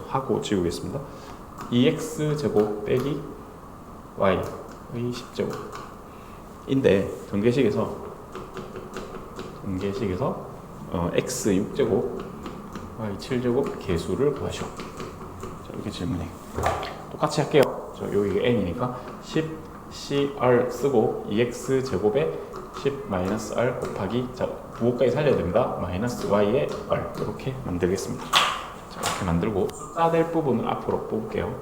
하고 지우겠습니다. 2x제곱 빼기 y의 10제곱 인데 전개식에서 x 6제곱 y 7제곱 개수를 구하시오. 자, 이렇게 질문해. 똑같이 할게요. 여기 n이니까 10cr 쓰고 2x제곱에 10-r 곱하기 자 부호까지 살려야 됩니다. -y의 r 이렇게 만들겠습니다. 자, 이렇게 만들고 숫자 될 부분을 앞으로 뽑을게요.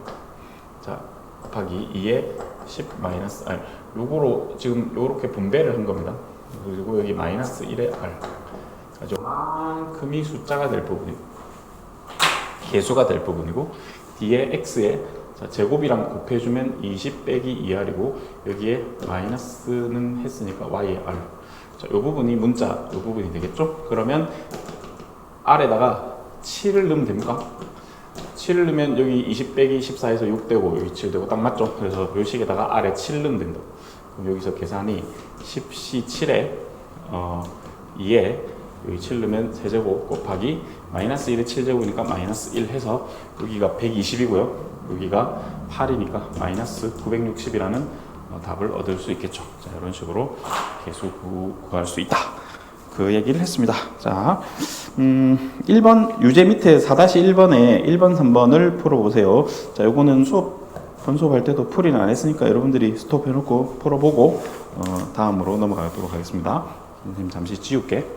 자, 곱하기 2에 10 마이너스 r. 요거로 지금 요렇게 분배를 한 겁니다. 그리고 여기 마이너스 1에 r. 요만큼이 숫자가 될 부분이고, 개수가 될 부분이고, 뒤에 x에 자, 제곱이랑 곱해주면 20 빼기 2r이고, 여기에 마이너스는 했으니까 y에 r. 자, 요 부분이 문자, 요 부분이 되겠죠? 그러면 r에다가 7을 넣으면 됩니까? 7을 넣으면 여기 20 빼기 14에서 6 되고, 여기 7 되고, 딱 맞죠? 그래서 요 식에다가 r에 7 넣으면 된다. 그럼 여기서 계산이 10c 7에 2에 여기 7 넣으면 세제곱 곱하기 마이너스 1에 7제곱이니까 마이너스 1 해서 여기가 120이고요. 여기가 8이니까 마이너스 960이라는 답을 얻을 수 있겠죠. 자, 이런 식으로 개수 구할 수 있다. 그 얘기를 했습니다. 자, 1번 유제 밑에 4-1번에 1번, 3번을 풀어보세요. 자, 요거는 본수업할 때도 풀이는 안 했으니까 여러분들이 스톱 해놓고 풀어보고 다음으로 넘어가도록 하겠습니다. 선생님 잠시 지울게.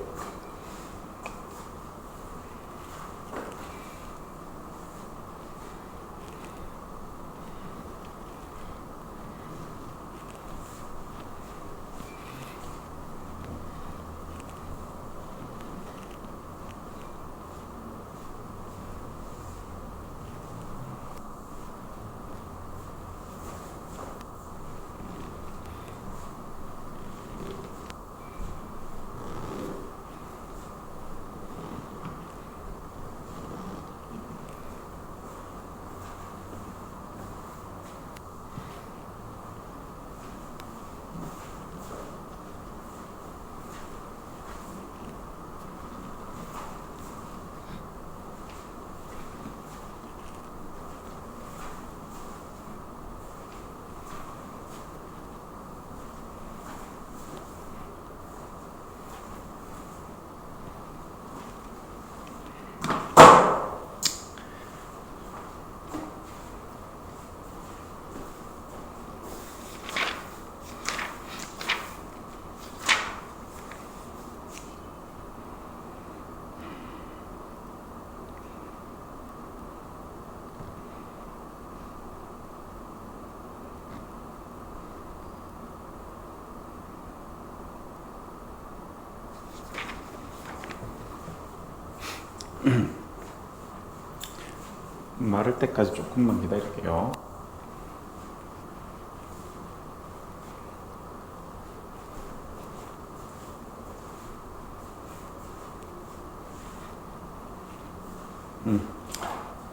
마를 때까지 조금만 기다릴게요.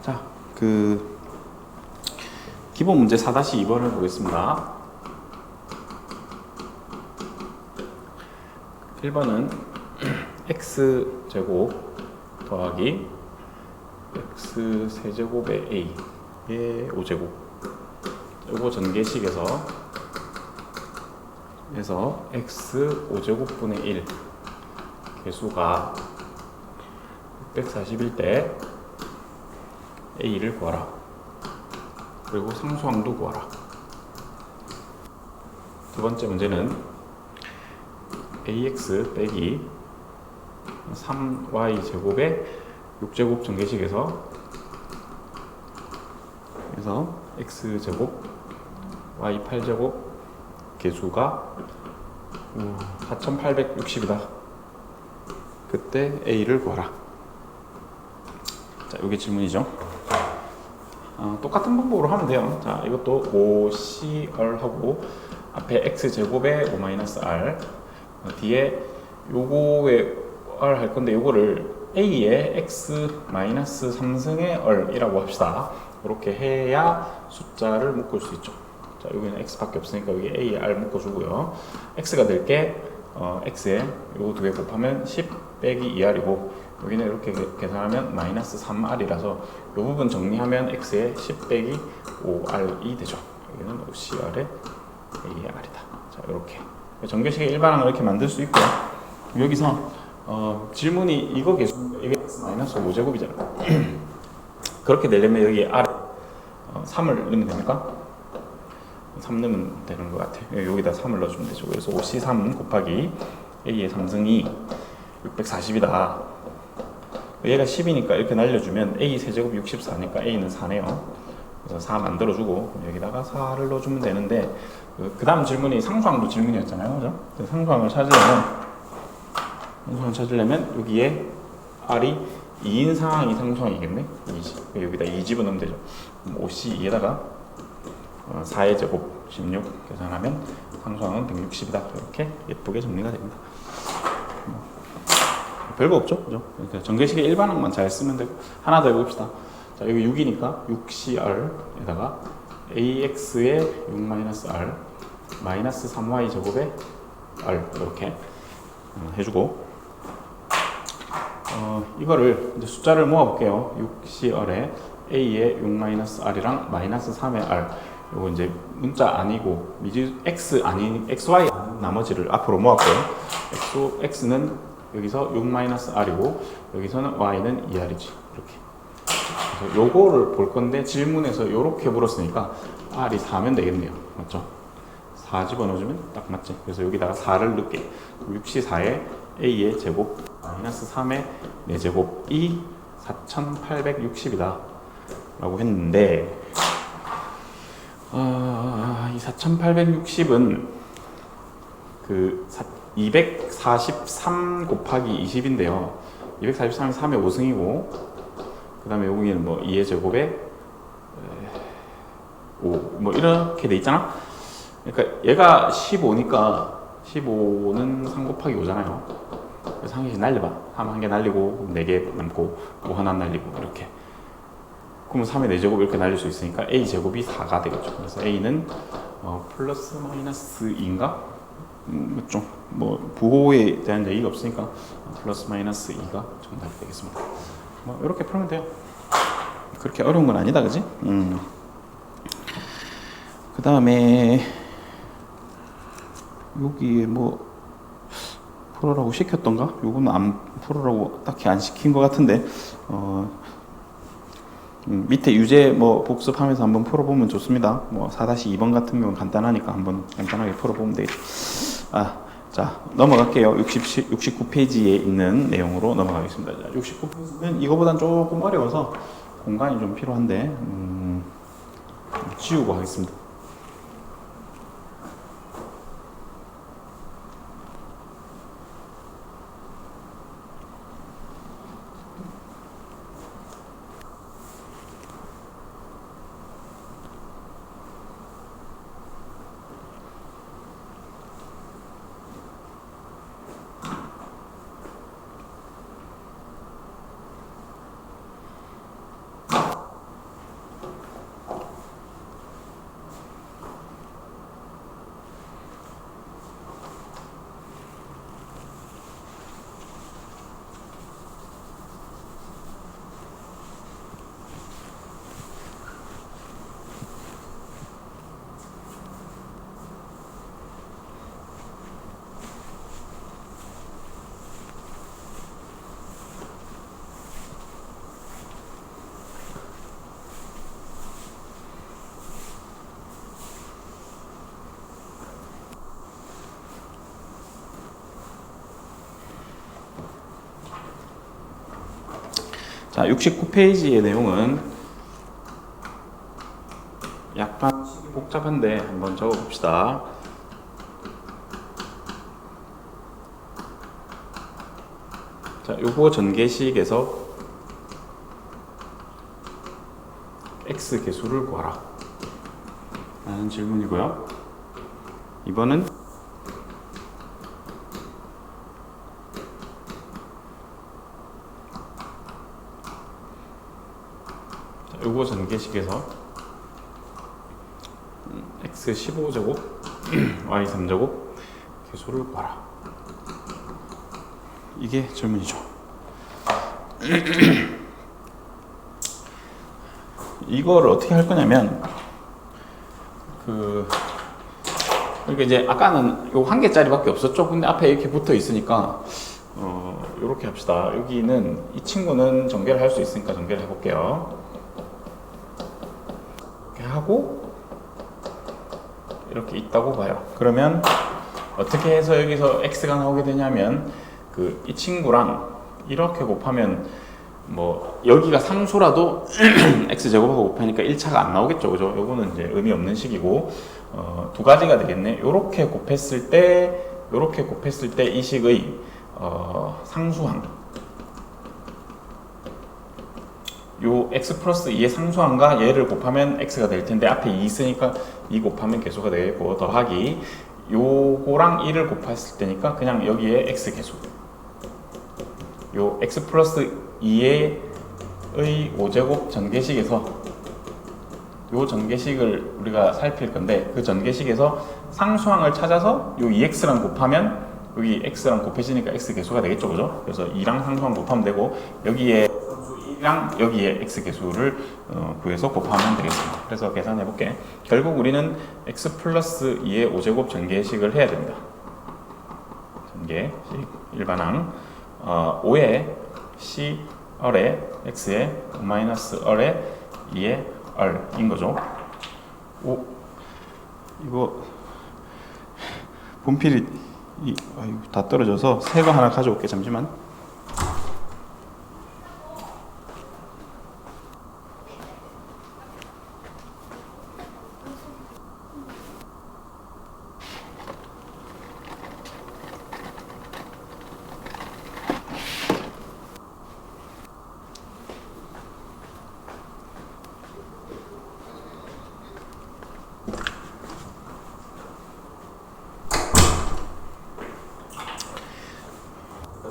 자, 기본 문제 4-2번을 보겠습니다. 1번은 x제곱 더하기 x 세제곱의 a의 5제곱. 요거 전개식에서 x 5제곱분의 1 개수가 641 때 a를 구하라. 그리고 상수항도 구하라. 두 번째 문제는 ax 빼기 3y 제곱의 6제곱 전개식에서 x제곱 y 8제곱 개수가 4860이다. 그때 a를 구하라. 자, 이게 질문이죠. 똑같은 방법으로 하면 돼요. 자, 이것도 5cr 하고 앞에 x제곱에 5-r 뒤에 요거에 r 할 건데 요거를 a에 x-3승의 r이라고 합시다. 이렇게 해야 숫자를 묶을 수 있죠. 자, 여기는 x밖에 없으니까 여기 a에 r 묶어주고요. x가 될 게 x에 요거 두 개 곱하면 10 빼기 2r이고 여기는 이렇게 계산하면 마이너스 3r이라서 이 부분 정리하면 x에 10 빼기 5r이 되죠. 여기는 5cr에 a의 r이다. 자, 이렇게 전개식의 일반항을 이렇게 만들 수 있고요. 여기서 질문이 이거 개수 이게 x-마이너스 5제곱이잖아요. 그렇게 내려면 여기 r 3을 넣으면 됩니까? 3 넣으면 되는 것 같아요. 여기다 3을 넣어주면 되죠. 그래서 5c3 곱하기 a의 3승이 640이다. 얘가 10이니까 이렇게 날려주면 A 세제곱 64니까 A는 4네요. 그래서 4 만들어주고 여기다가 4를 넣어주면 되는데 그 다음 질문이 상수항도 질문이었잖아요. 그죠? 상수항을 찾으려면 여기에 R이 2인 상항이 상수항이겠네. 20. 여기다 2 집어넣으면 되죠. 5C 2에다가 4의 제곱 16 계산하면 상수항은 160이다. 이렇게 예쁘게 정리가 됩니다. 별거 없죠? 그죠? 그러니까 전개식의 일반항만 잘 쓰면 되고 하나 더 해봅시다. 자, 여기 6이니까 6CR에다가 AX의 6-R 마이너스 3Y 제곱의 R 이렇게 해주고 이거를 이제 숫자를 모아볼게요. 6CR에 A의 6-R이랑 마이너스 3의 R 요거 이제 문자 아니고 미지 X 아닌 XY 나머지를 앞으로 모았고요. X는 여기서 6-R이고 여기서는 Y는 2R이지 이렇게. 그래서 요거를 볼 건데 질문에서 요렇게 물었으니까 R이 4면 되겠네요. 맞죠? 4 집어넣어주면 딱 맞지? 그래서 여기다가 4를 넣게 6시 4에 A의 제곱 마이너스 3의 4제곱이 4860이다 라고 했는데 이 4860은 그 243 곱하기 20인데요 243이 3의 5승이고 그 다음에 여기는 뭐 2의 제곱에 5 뭐 이렇게 돼 있잖아. 그러니까 얘가 15니까 15는 3 곱하기 5잖아요. 그래서 한 개씩 날려봐. 3 한 개 날리고 4개 남고 5 하나 날리고 이렇게. 그러면 3의 4제곱 이렇게 날릴 수 있으니까 A 제곱이 4가 되겠죠. 그래서 A는 플러스 마이너스 2인가? 맞죠? 뭐 부호에 대한 얘기가 없으니까 플러스 마이너스 2가 정답이 되겠습니다. 뭐 이렇게 풀면 돼요. 그렇게 어려운 건 아니다, 그지? 그 다음에 여기에 뭐 풀어라고 시켰던가? 요거는 안 풀어라고 딱히 안 시킨 것 같은데 밑에 유제 뭐 복습하면서 한번 풀어보면 좋습니다. 뭐 4-2번 같은 경우는 간단하니까 한번 간단하게 풀어보면 되겠죠. 자 넘어갈게요. 69페이지에 있는 내용으로 넘어가겠습니다. 69페이지는 이거보단 조금 어려워서 공간이 좀 필요한데 지우고 하겠습니다. 자, 69페이지의 내용은 약간 복잡한데 한번 적어봅시다. 자, 요거 전개식에서 x 개수를 구하라 라는 질문이고요. 이번은 요거 전개식에서 x 15제곱 y 3제곱 개수를 구하라. 이게 질문이죠. 이걸 어떻게 할 거냐면 그러니까 이제 아까는 요 한 개짜리밖에 없었죠. 근데 앞에 이렇게 붙어 있으니까 요렇게 합시다. 여기는 이 친구는 전개를 할 수 있으니까 전개를 해볼게요. 이렇게 하고 이렇게 있다고 봐요. 그러면 어떻게 해서 여기서 x가 나오게 되냐면 이 친구랑 이렇게 곱하면 뭐 여기가 상수라도 x제곱하고 곱하니까 1차가 안 나오겠죠, 그죠? 요거는 이제 의미 없는 식이고, 두 가지가 되겠네. 요렇게 곱했을 때 이 식의 상수항, 요 x 플러스 2의 상수항과 얘를 곱하면 x가 될 텐데, 앞에 2 있으니까 2 곱하면 개수가 되겠고, 더하기 요거랑 1을 곱했을 때니까 그냥 여기에 x 개수, 요 x 플러스 2의 5제곱 전개식에서, 요 전개식을 우리가 살필 건데, 그 전개식에서 상수항을 찾아서 요 2x랑 곱하면 여기 x랑 곱해지니까 x 개수가 되겠죠, 그죠? 그래서 2랑 상수항 곱하면 되고, 여기에 랑 여기에 x 개수를 구해서 곱하면 되겠습니다. 그래서 계산해 볼게. 결국 우리는 x 플러스 2의 5제곱 전개식을 해야 됩니다. 전개식 일반항 5의 c 얼에 x에 마이너스 얼에 2의 얼인 거죠. 오, 이거 분필이 다 떨어져서 새 거 하나 가져올게. 잠시만.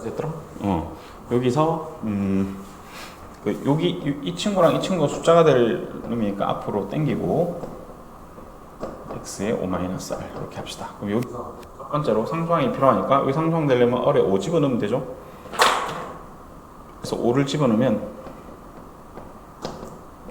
됐더라? 여기서 여기 이 친구랑 이 친구가 숫자가 될 놈이니까 앞으로 당기고 x에 5-r 이렇게 합시다. 그럼 여기서 첫 번째로 상수항이 필요하니까 여기 상수항 되려면 얼에 5 집어넣으면 되죠. 그래서 5를 집어넣으면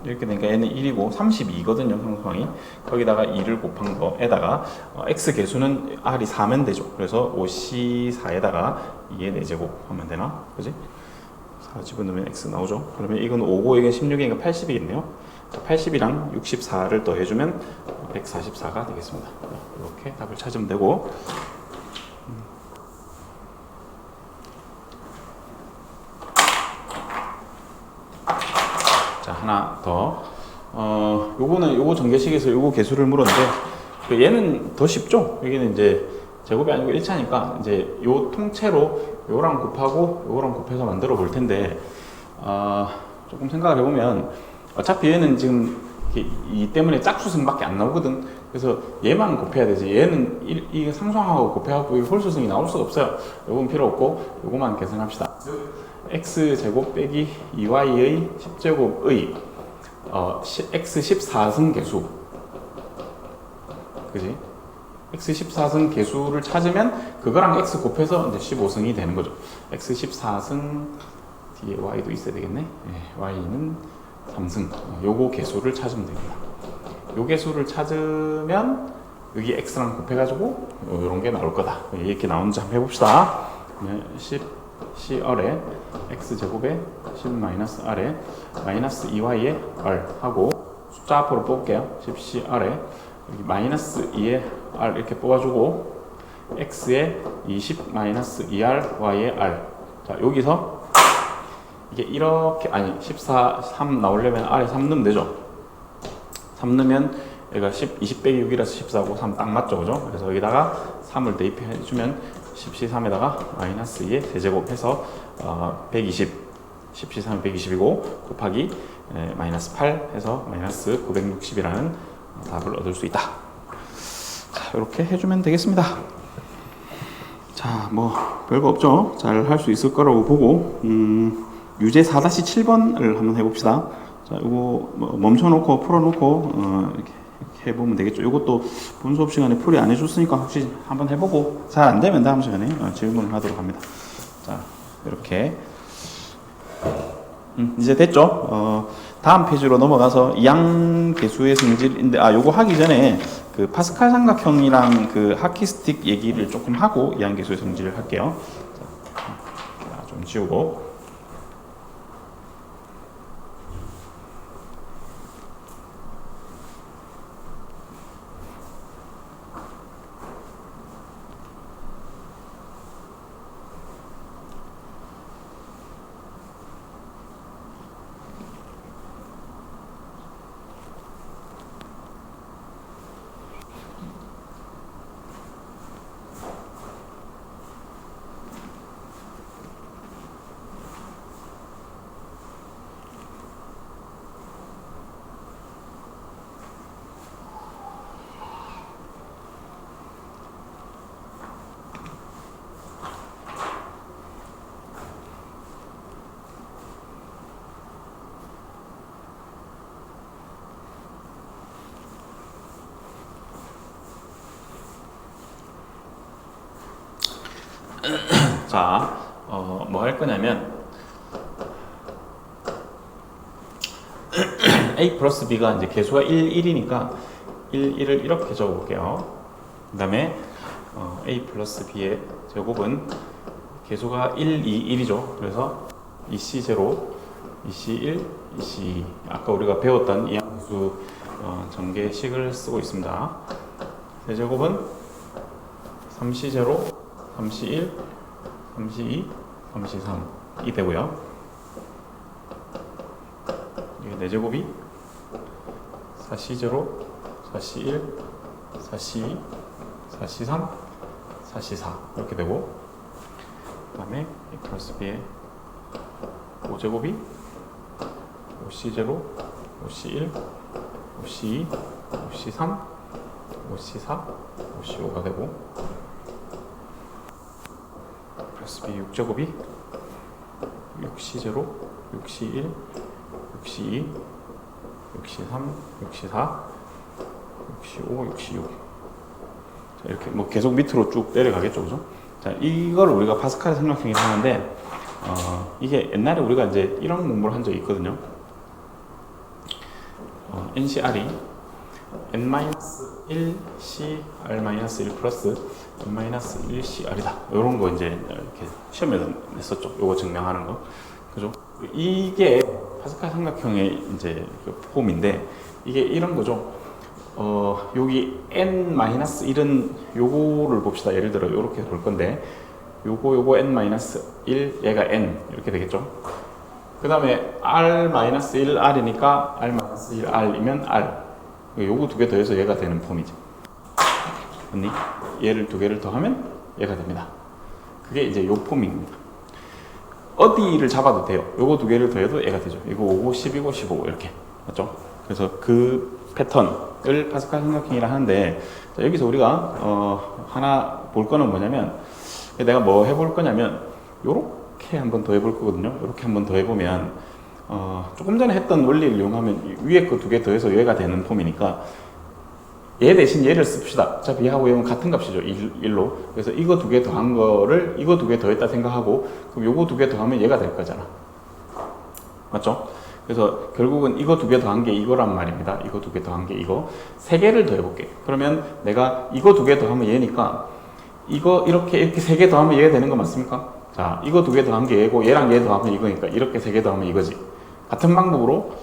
이렇게 되니까 얘는 1이고 32거든요, 상수항이. 거기다가 2를 곱한 거에다가 x 개수는 r이 4면 되죠. 그래서 5c4에다가 2의 4제곱 하면 되나? 그지? 4 집어넣으면 x 나오죠. 그러면 이건 5고 이건 16이니까 80이겠네요. 80이랑 64를 더해주면 144가 되겠습니다. 이렇게 답을 찾으면 되고, 자, 하나 더. 요거 전개식에서 요거 개수를 물었는데, 얘는 더 쉽죠? 여기는 이제 제곱이 아니고 1차니까, 이제 요 통째로 요랑 곱하고 요거랑 곱해서 만들어 볼 텐데, 조금 생각을 해보면, 어차피 얘는 지금 이 때문에 짝수승밖에 안 나오거든. 그래서 얘만 곱해야 되지. 얘는 이 상수항하고 곱해갖고 홀수승이 나올 수가 없어요. 요건 필요 없고, 요거만 계산합시다. x제곱 빼기 2y의 10제곱의 x14승 개수, 그지? x14승 개수를 찾으면 그거랑 x 곱해서 이제 15승이 되는 거죠. x14승 뒤에 y도 있어야 되겠네. 네, y는 3승. 요거 개수를 찾으면 됩니다. 요 개수를 찾으면 여기 x랑 곱해가지고 요런 게 나올 거다. 이렇게 나오는지 한번 해봅시다. 10cr에 x제곱에 10-r에 마이너스 2y의 r 하고 숫자 앞으로 뽑을게요. 10cr에 여기 마이너스 2의 r 이렇게 뽑아주고 x에 20-2r y의 r. 자, 여기서 이게 이렇게, 아니 14, 3 나오려면 r에 3 넣으면 되죠. 3 넣으면 얘가 20 빼기 6이라서 14고 3 딱 맞죠, 그죠? 그래서 여기다가 3을 대입해 주면 10c3에다가 마이너스 2의 세제곱 해서 120, 10c3이 120이고 곱하기 마이너스 8 해서 마이너스 960이라는 답을 얻을 수 있다. 자, 이렇게 해주면 되겠습니다. 자, 뭐 별거 없죠? 잘 할 수 있을 거라고 보고, 유제 4-7번을 한번 해봅시다. 자, 이거 뭐 멈춰놓고 풀어놓고 이렇게 해보면 되겠죠. 이것도 본 수업 시간에 풀이 안 해줬으니까 혹시 한번 해보고 잘 안 되면 다음 시간에 질문을 하도록 합니다. 자, 이렇게 이제 됐죠. 다음 페이지로 넘어가서 이항계수의 성질인데, 요거 하기 전에 그 파스칼 삼각형이랑 그 하키스틱 얘기를 조금 하고 이항계수의 성질을 할게요. 자, 좀 지우고. 자, 뭐 할 거냐면 a 플러스 b가 이제 개수가 1, 1이니까 1, 1을 이렇게 적어볼게요. 그 다음에 a 플러스 b의 제곱은 개수가 1, 2, 1이죠. 그래서 2c0, 2c1, 2c2. 아까 우리가 배웠던 이항수 전개식을 쓰고 있습니다. 세제곱은 3c0, 3c1, 3c2, 3c3이 되고요. 이게 4제곱이 4c0, 4c1, 4c2, 4c3, 4c4 이렇게 되고, 그 다음에 a 플러스 b의 5제곱이 5c0, 5c1, 5c2, 5c3, 5c4, 5c5가 되고, 플러스 b 6제곱이 6c0, 6c1, 6c2, 6c3, 6c4, 6c5, 6c6. 자, 이렇게 뭐 계속 밑으로 쭉 내려가겠죠, 그죠? 자, 이걸 우리가 파스칼 삼각형이라고 하는데, 이게 옛날에 우리가 이제 이런 공부를 한 적이 있거든요. NCR이 n-1CR-1 플러스 n-1CR이다. 이런 거 이제 이렇게 시험에서 냈었죠. 요거 증명하는 거. 그죠? 이게 파스칼 삼각형의 이제 그 폼인데, 이게 이런 거죠. 여기 n-1은 요거를 봅시다. 예를 들어 요렇게 볼 건데, 요거 n-1, 얘가 n 이렇게 되겠죠. 그 다음에 r-1r이니까 r-1r이면 r. 요거 두 개 더해서 얘가 되는 폼이죠. 언니, 얘를 두 개를 더하면 얘가 됩니다. 그게 이제 요 폼입니다. 어디를 잡아도 돼요. 요거 두 개를 더해도 얘가 되죠. 이거 5고 10이고 15 이렇게 맞죠? 그래서 그 패턴을 파스칼 삼각형이라 하는데, 자, 여기서 우리가 하나 볼 거는 뭐냐면, 내가 뭐 해볼 거냐면 요렇게 한번 더 해볼 거거든요. 요렇게 한번 더 해보면 조금 전에 했던 원리를 이용하면 위에 거 두 개 더해서 얘가 되는 폼이니까, 얘 대신 얘를 씁시다. 어차피 얘하고 얘는 같은 값이죠. 1로. 그래서 이거 두 개 더한 거를 이거 두 개 더했다 생각하고, 그럼 요거 두 개 더하면 얘가 될 거잖아. 맞죠? 그래서 결국은 이거 두 개 더한 게 이거란 말입니다. 이거 두 개 더한 게 이거. 세 개를 더 해볼게. 그러면 내가 이거 두 개 더하면 얘니까, 이거 이렇게 세 개 더하면 얘가 되는 거 맞습니까? 자, 이거 두 개 더한 게 얘고, 얘랑 얘 더하면 이거니까 이렇게 세 개 더하면 이거지. 같은 방법으로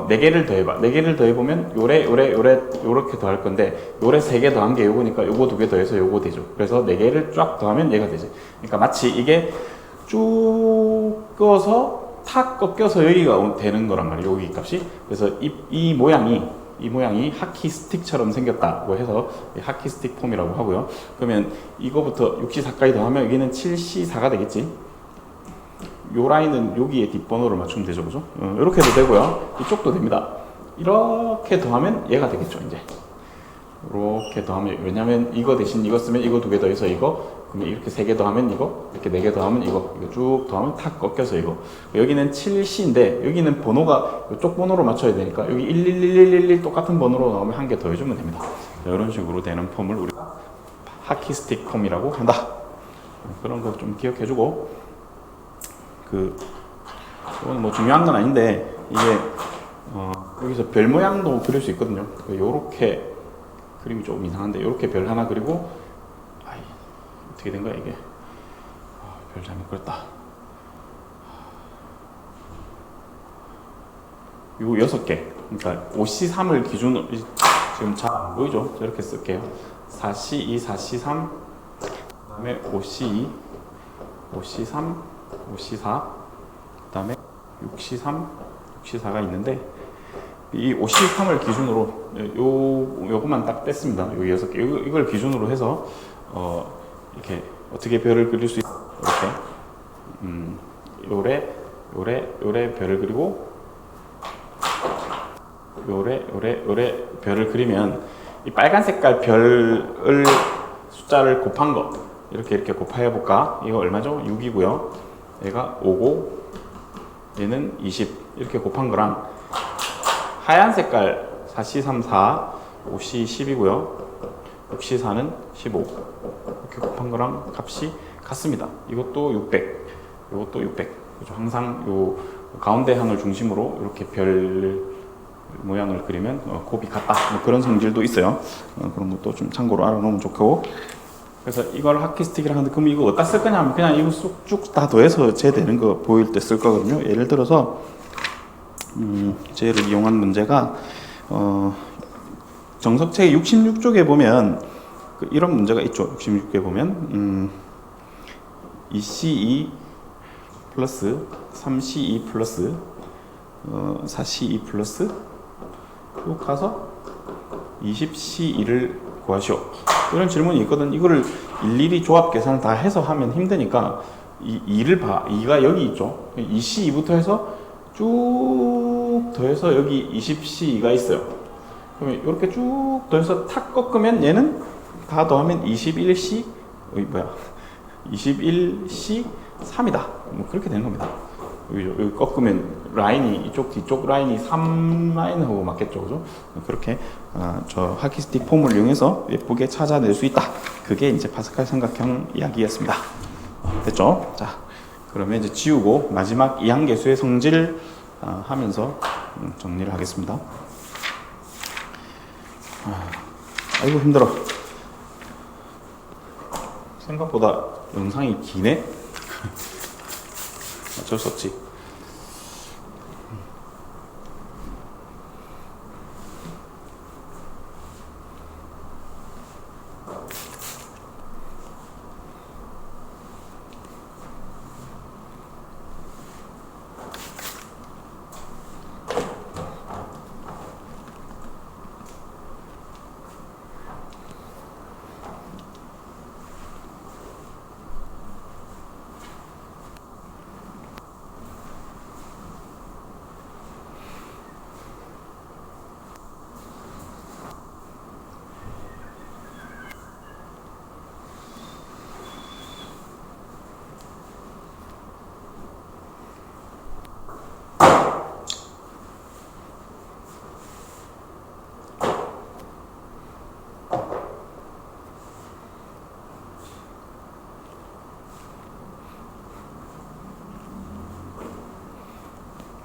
네 개를 더해봐. 네 개를 더해보면 요렇게 더할 건데, 요래 세 개 더한 게 요거니까 요거 두 개 더해서 요거 되죠. 그래서 네 개를 쫙 더하면 얘가 되지. 그러니까 마치 이게 쭉 껴서 탁 꺾여서 여기가 되는 거란 말이에요. 여기 값이. 그래서 이 모양이 하키 스틱처럼 생겼다고 해서 하키 스틱 폼이라고 하고요. 그러면 이거부터 6C4까지 더하면 여기는 7C4가 되겠지. 요 라인은 여기에 뒷번호를 맞추면 되죠, 그죠? 이렇게 해도 되고요. 이쪽도 됩니다. 이렇게 더하면 얘가 되겠죠, 이제. 이렇게 더하면, 왜냐면 이거 대신 이거 쓰면 이거 두 개 더해서 이거, 그러면 이렇게 세 개 더하면 이거, 이렇게 네 개 더하면 이거 쭉 더하면 탁 꺾여서 이거. 여기는 7C인데 여기는 번호가 이쪽 번호로 맞춰야 되니까 여기 11111 똑같은 번호로 나오면 한 개 더해주면 됩니다. 이런 식으로 되는 폼을 우리가 하키 스틱 폼이라고 한다. 그런 거 좀 기억해주고, 이거는 뭐 중요한 건 아닌데, 이게 여기서 별 모양도 그릴 수 있거든요. 요렇게 그림이 조금 이상한데, 요렇게 별 하나 그리고, 어떻게 된 거야 이게? 별 잘못 그렸다. 요 6개, 그러니까 5C3을 기준으로, 지금 잘 안 보이죠? 이렇게 쓸게요. 4C2, 4C3, 그 다음에 5C2, 5C3, 5C4, 그 다음에 6C3, 6C4가 있는데, 이 5C3을 기준으로 요거만 딱 뺐습니다. 요 6개. 이걸 기준으로 해서 이렇게 어떻게 별을 그릴 수 있어요? 이렇게 요래 별을 그리고 요래 별을 그리면, 이 빨간 색깔 별을 숫자를 곱한 거 이렇게 곱해 볼까? 이거 얼마죠? 6이고요. 얘가 5고 얘는 20 이렇게 곱한 거랑, 하얀 색깔 4C3, 4, 5C 10이고요. 6C4는 15 이렇게 곱한 거랑 값이 같습니다. 이것도 600, 이것도 600. 그죠? 항상 요 가운데 항을 중심으로 이렇게 별 모양을 그리면 곱이 같다. 뭐 그런 성질도 있어요. 그런 것도 좀 참고로 알아놓으면 좋고. 그래서 이걸 하키스틱이라 하는데 그럼 이거 어디다 쓸 거냐 하면 그냥 이거 쭉 다 더해서 제되는 거 보일 때 쓸 거거든요. 예를 들어서 쟤를 이용한 문제가 정석책 66쪽에 보면 이런 문제가 있죠. 66쪽에 보면 2C2 플러스 3C2 플러스 4C2 플러스 쭉 가서 20C2를 구하시오. 이런 질문이 있거든. 이거를 일일이 조합 계산을 다 해서 하면 힘드니까 2를 봐. 2가 여기 있죠. 2C2부터 해서 쭉 더해서 여기 20C가 있어요. 그러면 이렇게 쭉 더해서 탁 꺾으면 얘는 다 더하면 21C 21C 3이다. 뭐 그렇게 되는 겁니다. 여기 꺾으면 라인이 이쪽 뒤쪽 라인이 3 라인하고 맞겠죠, 그죠? 그렇게 저 하키스틱 폼을 이용해서 예쁘게 찾아낼 수 있다. 그게 이제 파스칼 삼각형 이야기였습니다. 됐죠? 자, 그러면 이제 지우고 마지막 이항계수의 성질 하면서 정리를 하겠습니다. 아이고 힘들어. 생각보다 영상이 기네. 어쩔 수 없지.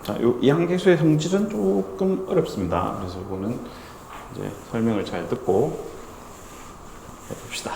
자, 이 항계수의 성질은 조금 어렵습니다. 그래서 이거는 이제 설명을 잘 듣고 해봅시다.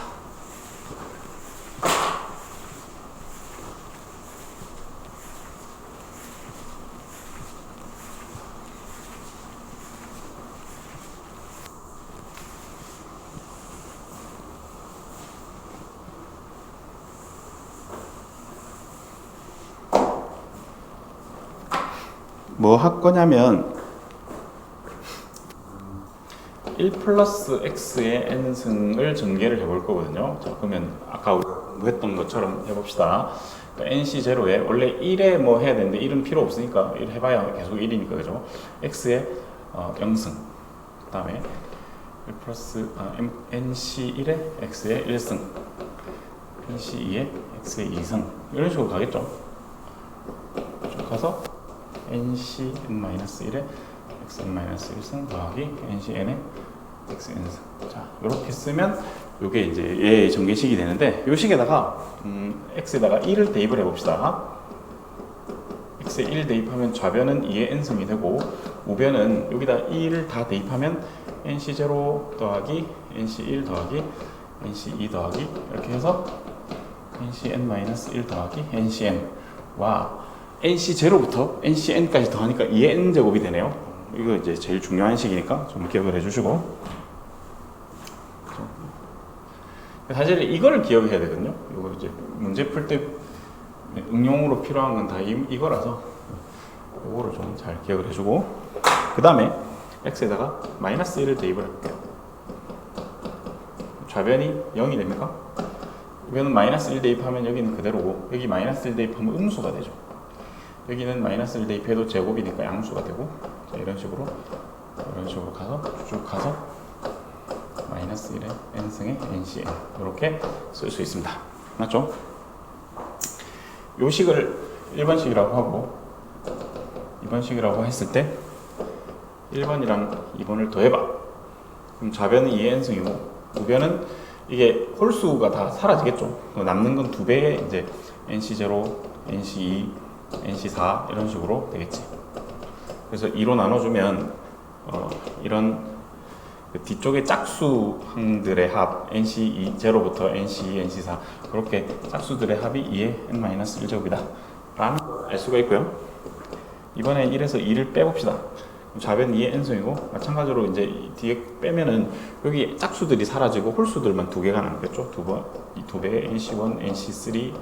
뭐 할 거냐면 1 플러스 x의 n승을 전개를 해볼 거거든요. 자, 그러면 아까 공부했던 것처럼 해봅시다. 그러니까 nc0에 원래 1에 뭐 해야 되는데 1은 필요 없으니까 1 해봐야 계속 1이니까 그죠? x의 0승 그 다음에 1 플러스 nc1에 x의 1승 nc2에 x의 2승 이런 식으로 가겠죠? 쭉 가서 nc-1에 xn-1승 더하기 ncn의 xn승. 자, 이렇게 쓰면 이게 이제 얘의 전개식이 되는데 이 식에다가 x에다가 1을 대입을 해봅시다. x에 1 대입하면 좌변은 2의 n승이 되고 우변은 여기다 2를 다 대입하면 nc0 더하기 nc1 더하기 nc2 더하기 이렇게 해서 ncn-1 더하기 ncn 와 nc0부터 ncn까지 더하니까 2의 n제곱이 되네요. 이거 이제 제일 중요한 식이니까 좀 기억을 해주시고 사실 이걸 기억해야 되거든요. 이거 이제 문제 풀 때 응용으로 필요한 건 다 이거라서 이거를 좀 잘 기억을 해주고 그 다음에 x에다가 마이너스 1을 대입을 할게요. 좌변이 0이 됩니까? 우변은 마이너스 1 대입하면 여기는 그대로고 여기 마이너스 1 대입하면 음수가 되죠. 여기는 마이너스 1 대입해도 제곱이니까 양수가 되고 자, 이런 식으로 가서 쭉 가서 마이너스 1의 n승의 ncn 이렇게 쓸 수 있습니다. 맞죠? 요 식을 1번식이라고 하고 2번식이라고 했을 때 1번이랑 2번을 더해봐. 그럼 좌변은 2의 n승이고 우변은 이게 홀수가 다 사라지겠죠. 남는 건 2배의 이제 NC0, NC2, NC4 이런 식으로 되겠지. 그래서 2로 나눠주면 이런 그 뒤쪽의 짝수항들의 합 NC2 0부터 NC2, NC4 그렇게 짝수들의 합이 2의 n-1제곱이다 라는 걸 알 수가 있고요. 이번에 1에서 2를 빼봅시다. 좌변 2의 n승이고 마찬가지로 이제 뒤에 빼면은 여기 짝수들이 사라지고 홀수들만 2개가 남겠죠. 이 2배의 NC1, NC3,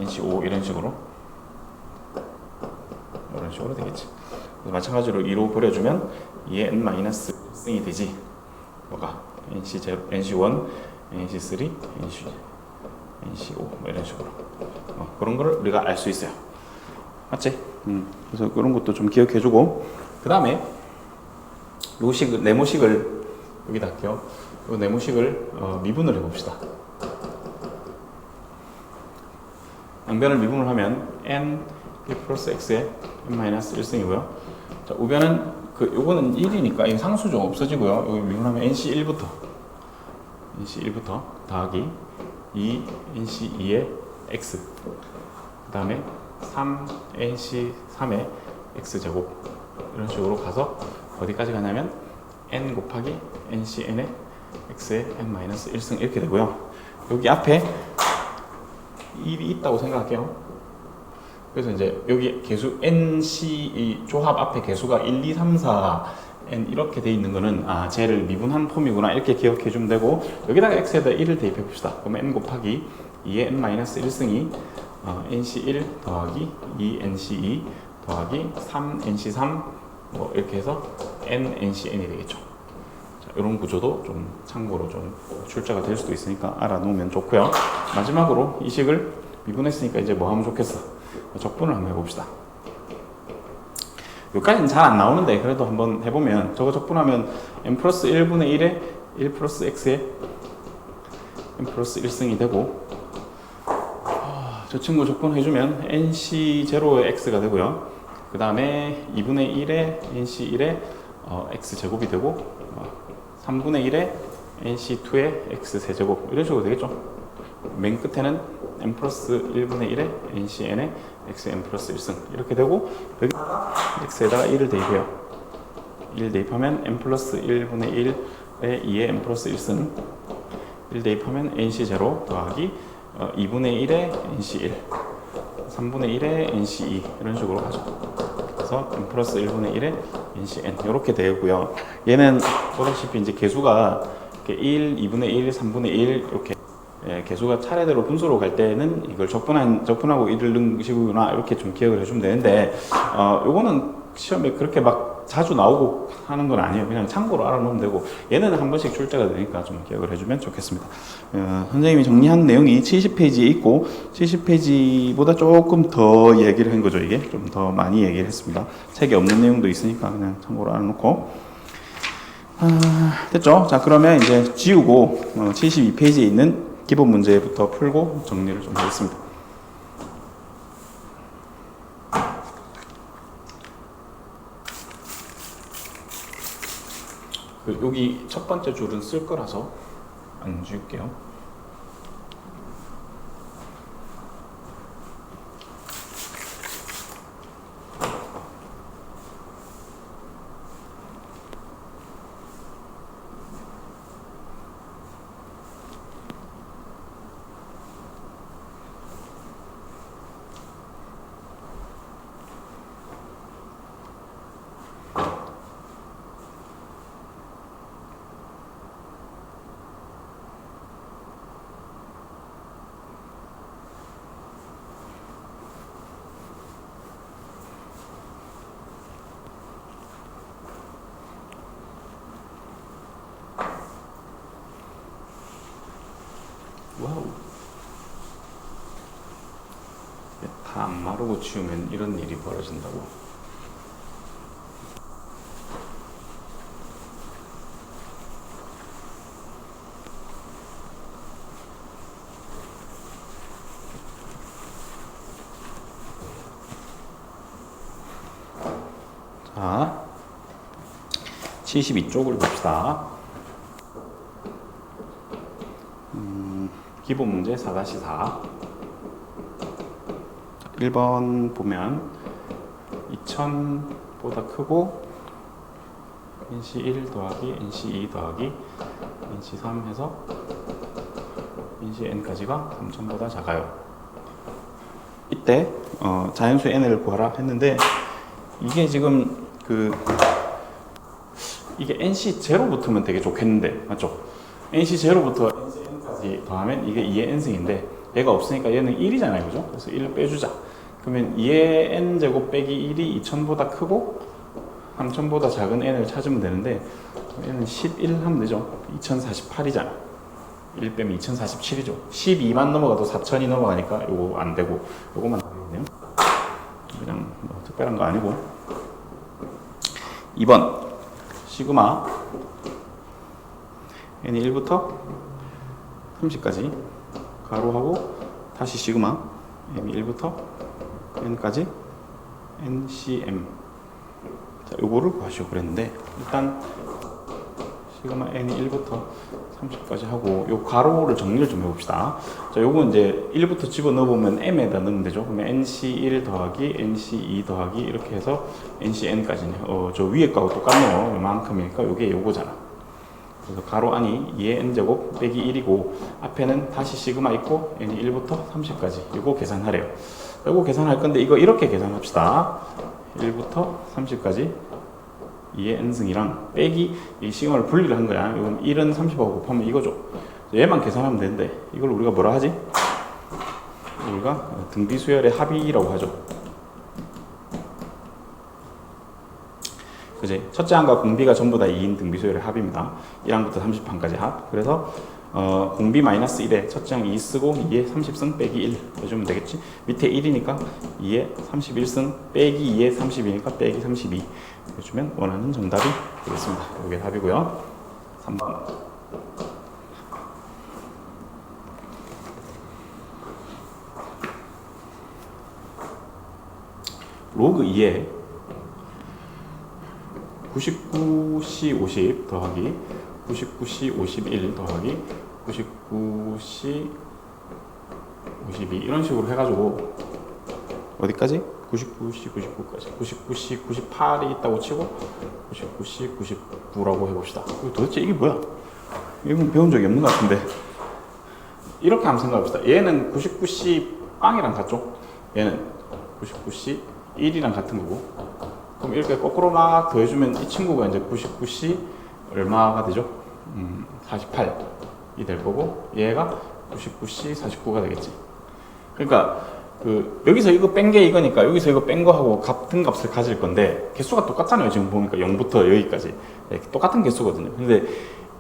NC5 이런 식으로 되겠지. 마찬가지로 2로 버려주면 2의 n-1승이 되지. 뭐가 NC0, NC1, NC3, NC5 뭐 이런 식으로 그런 걸 우리가 알 수 있어요. 맞지? 그래서 그런 것도 좀 기억해주고 그 다음에 요 식을 네모식을 여기다 할게요. 요 네모식을 미분을 해봅시다. 양변을 미분을 하면 n 1 플러스 x의 n-1승이고요. 자, 우변은 요거는 1이니까 이 상수죠. 없어지고요. 여기 미분하면 nc1부터 더하기 2 nc2의 x 그 다음에 3 nc3의 x제곱 이런 식으로 가서 어디까지 가냐면 n 곱하기 ncn의 x의 n-1승 이렇게 되고요. 여기 앞에 1이 있다고 생각할게요. 그래서 이제 여기 개수 nc 이 조합 앞에 개수가 1, 2, 3, 4 n 이렇게 돼 있는 거는 쟤를 미분한 폼이구나 이렇게 기억해 주면 되고 여기다가 x에다 1을 대입해 봅시다. 그러면 n 곱하기 2의 n-1승이 nc1 더하기 2nc2 더하기 3nc3 뭐 이렇게 해서 n-ncn이 되겠죠. 자, 이런 구조도 좀 참고로 좀 출제가 될 수도 있으니까 알아놓으면 좋고요. 마지막으로 이 식을 미분했으니까 이제 뭐 하면 좋겠어? 적분을 한번 해봅시다. 여기까지는 잘 안 나오는데 그래도 한번 해보면 저거 적분하면 n 플러스 1분의 1에 1 플러스 x에 n 플러스 1승이 되고 저 친구 적분해주면 nc0의 x가 되고요. 그 다음에 2분의 1에 nc1의 x제곱이 되고 3분의 1에 nc2의 x세제곱 이런 식으로 되겠죠. 맨 끝에는 n 플러스 1분의 1에 ncn의 xn 플러스 1승 이렇게 되고 여기 x에다가 1을 대입해요. 1 대입하면 n 플러스 1분의 1에 2의 n 플러스 1승 1 대입하면 nc0 더하기 2분의 1에 nc1 3분의 1에 nc2 이런 식으로 가죠. 그래서 n 플러스 1분의 1에 ncn 이렇게 되고요. 얘는 보다시피 이제 개수가 1, 2분의 1, 3분의 1 이렇게 개수가 차례대로 분수로 갈 때는 이걸 적분하고 1을 넣은 식이구나 이렇게 좀 기억을 해주면 되는데 요거는 시험에 그렇게 막 자주 나오고 하는 건 아니에요. 그냥 참고로 알아놓으면 되고 얘는 한 번씩 출제가 되니까 좀 기억을 해주면 좋겠습니다. 선생님이 정리한 내용이 70페이지에 있고 70페이지보다 조금 더 얘기를 한 거죠. 이게 좀 더 많이 얘기를 했습니다. 책에 없는 내용도 있으니까 그냥 참고로 알아놓고 됐죠? 자, 그러면 이제 지우고 72페이지에 있는 기본 문제부터 풀고 정리를 좀 하겠습니다. 여기 첫 번째 줄은 쓸 거라서 안 지울게요. 와우. 다 안 마르고 치우면 이런 일이 벌어진다고. 자, 72쪽을 봅시다. 기본 문제 4-4. 1번 보면 2000보다 크고 NC1 더하기 NC2 더하기 NC3 해서 NCn까지가 3000보다 작아요. 이때 자연수 n을 구하라 했는데 이게 지금 이게 NC0 붙으면 되게 좋겠는데 맞죠? NC0부터 NCn까지 더하면 이게 2의 n승인데 얘가 없으니까 얘는 1이잖아요, 그죠? 그래서 1을 빼주자. 그러면 2의 n제곱 빼기 1이 2000보다 크고 3000보다 작은 n을 찾으면 되는데 얘는 11 하면 되죠. 2048이잖아. 1 빼면 2047이죠. 12만 넘어가도 4000이 넘어가니까 요거 안 되고 요거만 되겠네요. 그냥 뭐 특별한 거 아니고. 2번 시그마 n이 1부터 30까지 가로하고 다시 시그마 m이 1부터 n까지 NCM. 자, 요거를 구하시오 그랬는데 일단 시그마 n이 1부터 30까지 하고 요 가로를 정리를 좀 해봅시다. 자, 요거 이제 1부터 집어넣어보면 m에다 넣으면 되죠. 그러면 NC1 더하기 NC2 더하기 이렇게 해서 NCn까지네. 저 위에 거하고 똑같네요. 요만큼이니까 요게 요거잖아. 그래서 가로 안이 2의 n제곱 빼기 1이고 앞에는 다시 시그마 있고 n이 1부터 30까지 요거 계산하래요. 요거 계산할 건데 이거 이렇게 계산합시다. 1부터 30까지 2의 n승이랑 빼기 이 시그마를 분리를 한 거야. 이건 1은 30하고 곱하면 이거죠. 얘만 계산하면 되는데 이걸 우리가 뭐라 하지? 우리가 등비수열의 합이라고 하죠. 그지? 첫째 항과 공비가 전부 다 2인 등비수열의 합입니다. 1항부터 30항까지 합. 그래서 공비 마이너스 1에 첫째 항 2 쓰고 2에 30승 빼기 1 해주면 되겠지. 밑에 1이니까 2에 31승 빼기 2에 30이니까 빼기 32 해주면 원하는 정답이 되겠습니다. 이게 답이고요. 3번 로그 2에 99C 50 더하기 99C 51 더하기 99C 52 이런 식으로 해가지고 어디까지? 99C 99까지 99C 98이 있다고 치고 99C 99라고 해봅시다. 도대체 이게 뭐야? 이건 배운 적이 없는 것 같은데 이렇게 한번 생각해봅시다. 얘는 99C 빵이랑 같죠? 얘는 99C 1이랑 같은 거고 그럼 이렇게 거꾸로 막 더해주면 이 친구가 이제 99C 얼마가 되죠? 48이 될 거고 얘가 99C 49가 되겠지. 그러니까 여기서 이거 뺀 게 이거니까 여기서 이거 뺀 거하고 같은 값을 가질 건데 개수가 똑같잖아요. 지금 보니까 0부터 여기까지 똑같은 개수거든요. 근데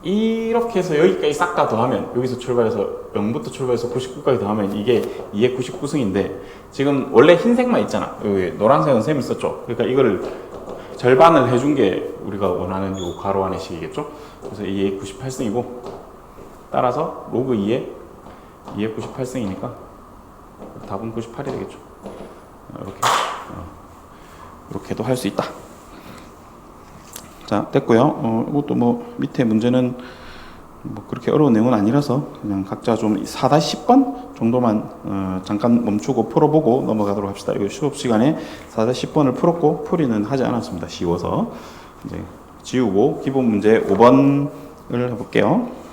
이렇게 해서 여기까지 싹 다 더하면 여기서 출발해서 0부터 출발해서 99까지 더하면 이게 2의 99승인데 지금 원래 흰색만 있잖아. 여기 노란색은 셈이 있었죠. 그러니까 이거를 절반을 해준 게 우리가 원하는 요 가로 안의 식이겠죠. 그래서 2의 98승이고 따라서 로그 2의 98승이니까 답은 98이 되겠죠. 이렇게도 할 수 있다. 자, 됐고요. 이것도 뭐 밑에 문제는 뭐 그렇게 어려운 내용은 아니라서 그냥 각자 좀 4-10번 정도만 잠깐 멈추고 풀어보고 넘어가도록 합시다. 이거 수업 시간에 4-10번을 풀었고 풀이는 하지 않았습니다. 쉬워서 이제 지우고 기본 문제 5번을 해볼게요.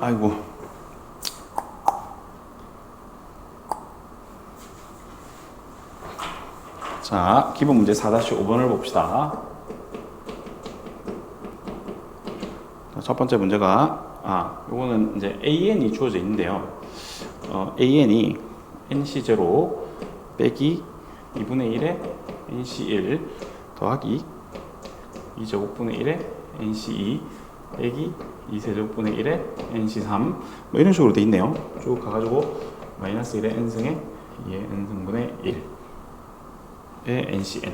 아이고. 자, 기본 문제 4-5번을 봅시다. 자, 첫 번째 문제가, 요거는 이제 AN이 주어져 있는데요. AN이 NC0 빼기 2분의 1에 NC1 더하기 2제곱분의 1에 NC2 빼기 2세제곱분의 1에 NC3 뭐 이런 식으로 돼 있네요. 쭉 가가지고 마이너스 1의 n승에 2의 n승분의 1의 NCN.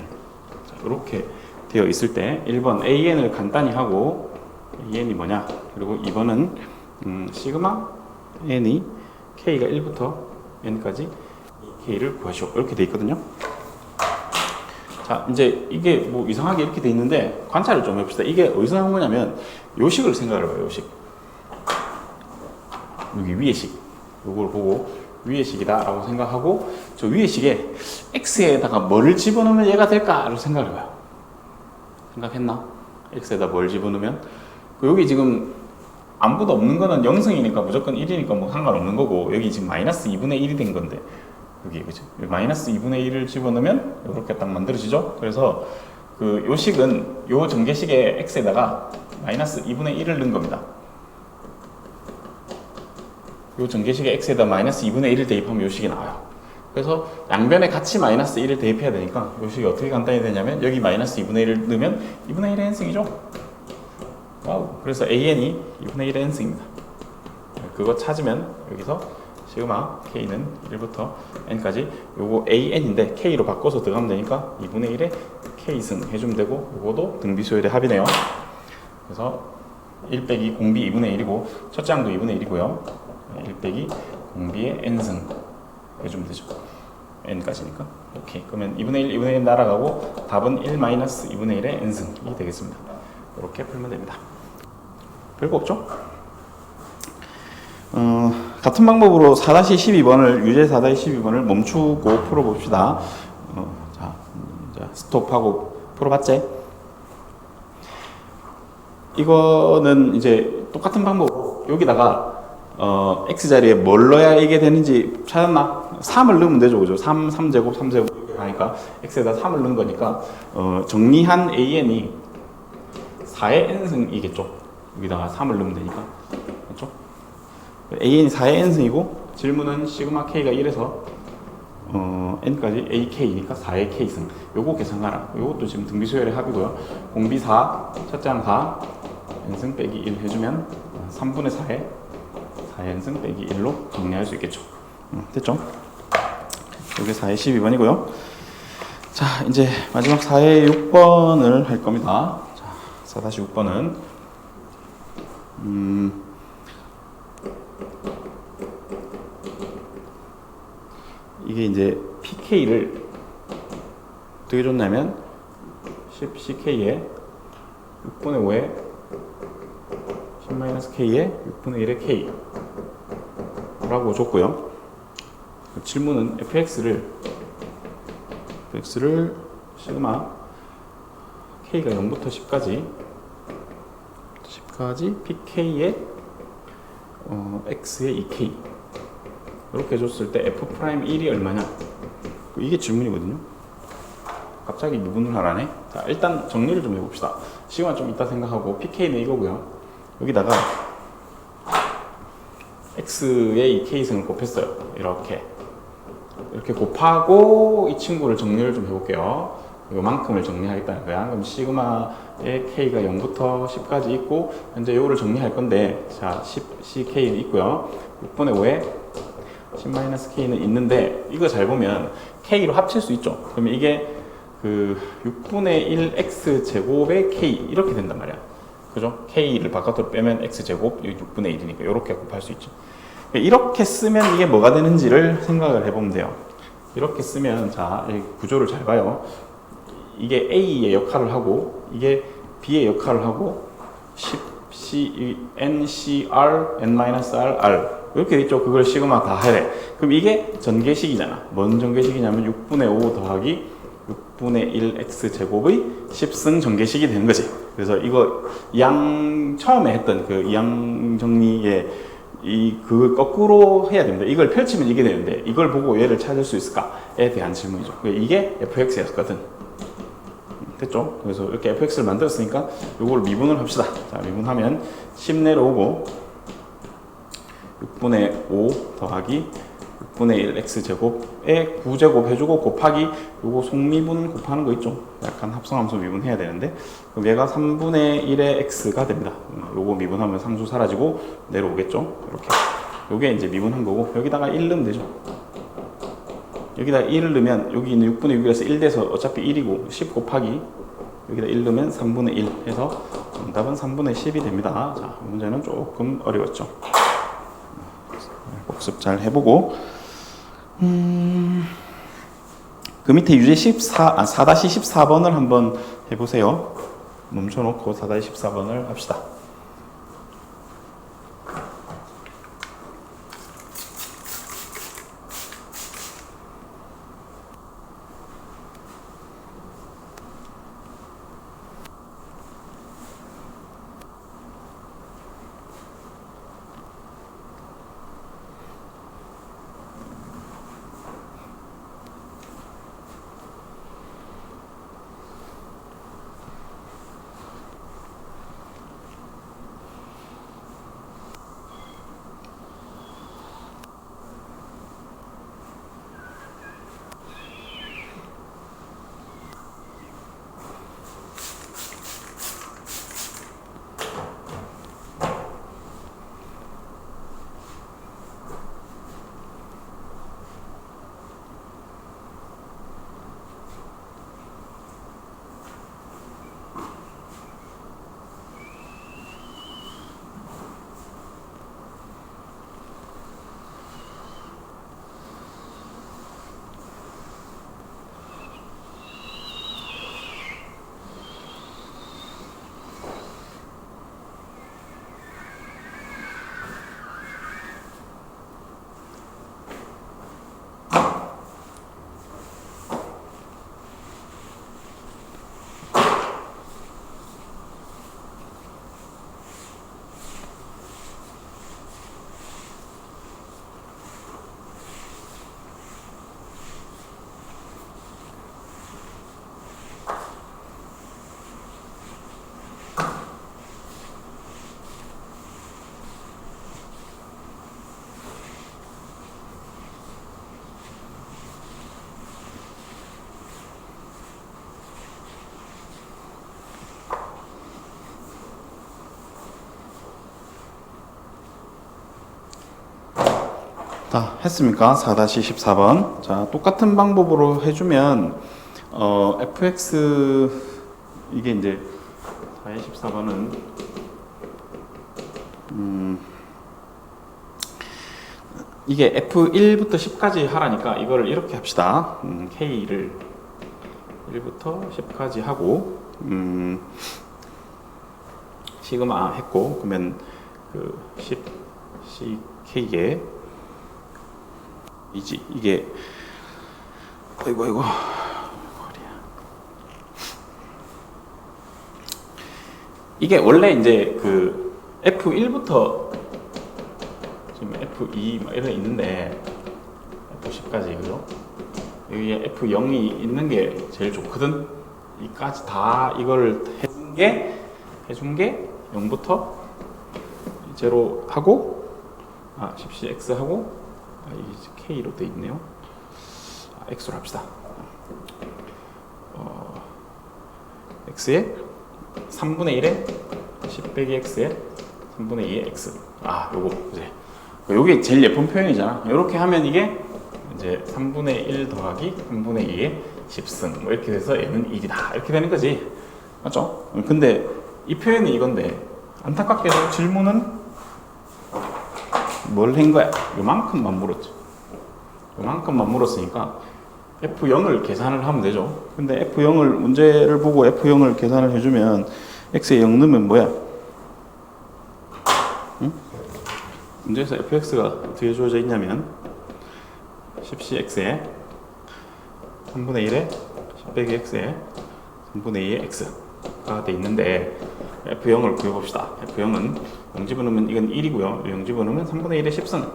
자, 이렇게 되어 있을 때 1번 AN을 간단히 하고 AN이 뭐냐, 그리고 2번은 시그마 N이 K가 1부터 N까지 K를 구하시오, 이렇게 돼 있거든요. 자, 이제 이게 뭐 이상하게 이렇게 돼 있는데 관찰을 좀 해봅시다. 이게 어디서 나온 거냐면 요식을 생각을 해봐요. 요식, 여기 위의 식, 요걸 보고 위의 식이다 라고 생각하고 저 위의 식에 X에다가 뭐를 집어넣으면 얘가 될까를 생각을 해봐요. 생각했나? X에다 뭘 집어넣으면 여기 지금 아무것도 없는 거는 0승이니까 무조건 1이니까 뭐 상관없는 거고, 여기 지금 마이너스 2분의 1이 된 건데 여기 그죠? 마이너스 2분의 1을 집어넣으면 이렇게 딱 만들어지죠. 그래서 그 요식은 요 전개식의 x에다가 마이너스 2분의 1을 넣은 겁니다. 요 전개식의 x에다 마이너스 2분의 1을 대입하면 요식이 나와요. 그래서 양변에 같이 마이너스 1을 대입해야 되니까 요식이 어떻게 간단히 되냐면 여기 마이너스 2분의 1을 넣으면 2분의 1의 n승이죠. 와우. 그래서 AN이 2분의 1의 n승입니다. 그거 찾으면 여기서 시그마 K는 1부터 N까지 요거 AN인데 K로 바꿔서 들어가면 되니까 2분의 1에 K승 해주면 되고, 요거도 등비수열의 합이네요. 그래서 1 빼기 공비 2분의 1이고 첫째 항도 2분의 1이고요 1 빼기 공비의 N승 해주면 되죠. N까지니까. 오케이. 그러면 2분의 1, 2분의 1 날아가고 답은 1 마이너스 2분의 1의 N승이 되겠습니다. 이렇게 풀면 됩니다. 별거 없죠? 같은 방법으로 4-12번을 유제 4-12번을 멈추고 풀어봅시다. 자, 스톱하고 풀어봤지? 이거는 이제 똑같은 방법으로 여기다가 x자리에 뭘 넣어야 이게 되는지 찾았나? 3을 넣으면 되죠, 그죠? 3제곱, 3제곱 이렇게 가니까 x에다 3을 넣은 거니까 정리한 AN이 4의 n승이겠죠. 여기다가 3을 넣으면 되니까. 그렇죠? AN이 4의 n승이고 질문은 시그마 K가 1에서 n까지 AK니까 4의 K승. 요거 계산하라. 요것도 지금 등비수열의 합이고요. 공비 4, 첫째 항 4, n승 빼기 1 해주면 3분의 4의 4의 n승 빼기 1로 정리할 수 있겠죠. 됐죠? 요게 4의 12번이고요. 자, 이제 마지막 4의 6번을 할 겁니다. 자, 4-6번은 이게 이제 PK를 어떻게 줬냐면 10CK에 6분의 5에 10-K에 6분의 1의 K 라고 줬고요. 질문은 fx를 시그마 K가 0부터 10까지 PK에 X의 2K 이렇게 줬을 때 F'1이 얼마냐? 이게 질문이거든요. 갑자기 미분을 하라네. 자, 일단 정리를 좀 해봅시다. 시간 좀 이따 생각하고 PK는 이거고요. 여기다가 X의 2K승을 곱했어요. 이렇게 곱하고 이 친구를 정리를 좀 해볼게요. 이만큼을 정리하겠다는 거야. 그럼 시그마의 K가 0부터 10까지 있고 현재 요거를 정리할 건데, 자, 10CK는 있고요. 6분의 5에 10-K는 있는데 이거 잘 보면 K로 합칠 수 있죠. 그러면 이게 그 6분의 1 X제곱의 K 이렇게 된단 말이야. 그죠? K를 바깥으로 빼면 X제곱 6분의 1이니까 이렇게 곱할 수 있죠. 이렇게 쓰면 이게 뭐가 되는지를 생각을 해보면 돼요. 이렇게 쓰면, 자, 이 구조를 잘 봐요. 이게 A의 역할을 하고 이게 B의 역할을 하고 NCR, N-R, R 이렇게 돼 있죠. 그걸 시그마 다 하래. 그럼 이게 전개식이잖아. 뭔 전개식이냐면 6분의 5 더하기 6분의 1 x제곱의 10승 전개식이 되는 거지. 그래서 이거 처음에 했던 그 이항 정리에 그걸 거꾸로 해야 됩니다. 이걸 펼치면 이게 되는데 이걸 보고 얘를 찾을 수 있을까에 대한 질문이죠. 이게 fx였거든. 됐죠? 그래서 이렇게 fx를 만들었으니까 이걸 미분을 합시다. 자, 미분하면 10 내려오고 6분의 5 더하기 6분의 1 x제곱에 9제곱 해주고 곱하기 요거 속미분 곱하는 거 있죠? 약간 합성함수 미분해야 되는데 그럼 얘가 3분의 1의 x가 됩니다. 요거 미분하면 상수 사라지고 내려오겠죠? 이렇게 요게 이제 미분한 거고 여기다가 1 넣으면 되죠. 여기다 1을 넣으면 여기 있는 6분의 6이라서 1 돼서 어차피 1이고 10 곱하기 여기다 1 넣으면 3분의 1 해서 정답은 3분의 10이 됩니다. 자, 문제는 조금 어려웠죠. 복습 잘 해보고 그 밑에 유제 4-14번을 한번 해보세요. 멈춰놓고 4-14번을 합시다. 자, 했습니까? 4-14번. 자, 똑같은 방법으로 해주면, fx, 이게 이제, 4-14번은, 이게 f1부터 10까지 하라니까 이거를 이렇게 합시다. k를 1부터 10까지 하고, 시그마 했고, 그러면 그 10, ck에, 이게 아이고 이게 원래 이제 그 F1부터 지금 F2 막 이런 있는데 F10까지 그죠? 여기에 F0이 있는 게 제일 좋거든. 이까지 다 이걸 해준 게 0부터 0 하고 10cx 하고 K로 돼 있네요. X로 합시다. X에 3분의 1에 10 빼기 X에 3분의 2의 X. 요거 이제 요게 제일 예쁜 표현이잖아. 이렇게 하면 이게 이제 3분의 1 더하기 3분의 2의 10승 뭐 이렇게 돼서 얘는 1이다 이렇게 되는 거지. 맞죠? 근데 이 표현이 이건데 안타깝게도 질문은 뭘 한 거야? 요만큼만 물었죠. 요만큼만 물었으니까 F0을 계산을 하면 되죠. 근데 F0을 문제를 보고 F0을 계산을 해주면 X에 0 넣으면 뭐야? 응? 문제에서 fx가 어떻게 주어져 있냐면 10cx에 3분의 1에 빼기 x에 3분의 2의 x가 돼 있는데 f0을 구해봅시다. f0은 0 집어넣으면 이건 1이고요. 0 집어넣으면 3분의 1의 10승.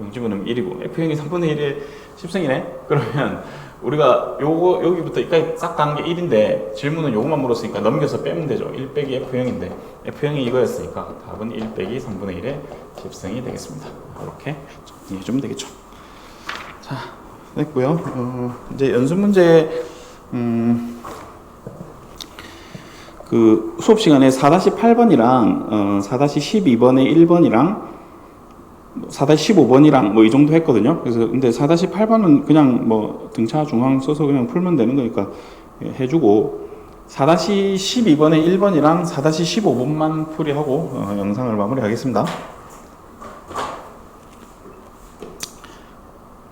0 집어넣으면 1이고 f0이 3분의 1의 10승이네? 그러면 우리가 요거 여기부터 여기까지 싹 가는 게 1인데 질문은 요거만 물었으니까 넘겨서 빼면 되죠. 1 빼기 f0인데 f0이 이거였으니까 답은 1 빼기 3분의 1의 10승이 되겠습니다. 이렇게 정리해주면 되겠죠. 자, 됐고요. 이제 연습 문제 그 수업 시간에 4-8번이랑 4-12번의 1번이랑 4-15번이랑 뭐 이 정도 했거든요. 그래서 근데 4-8번은 그냥 뭐 등차 중앙 써서 그냥 풀면 되는 거니까 해주고 4-12번의 1번이랑 4-15번만 풀이하고 영상을 마무리하겠습니다.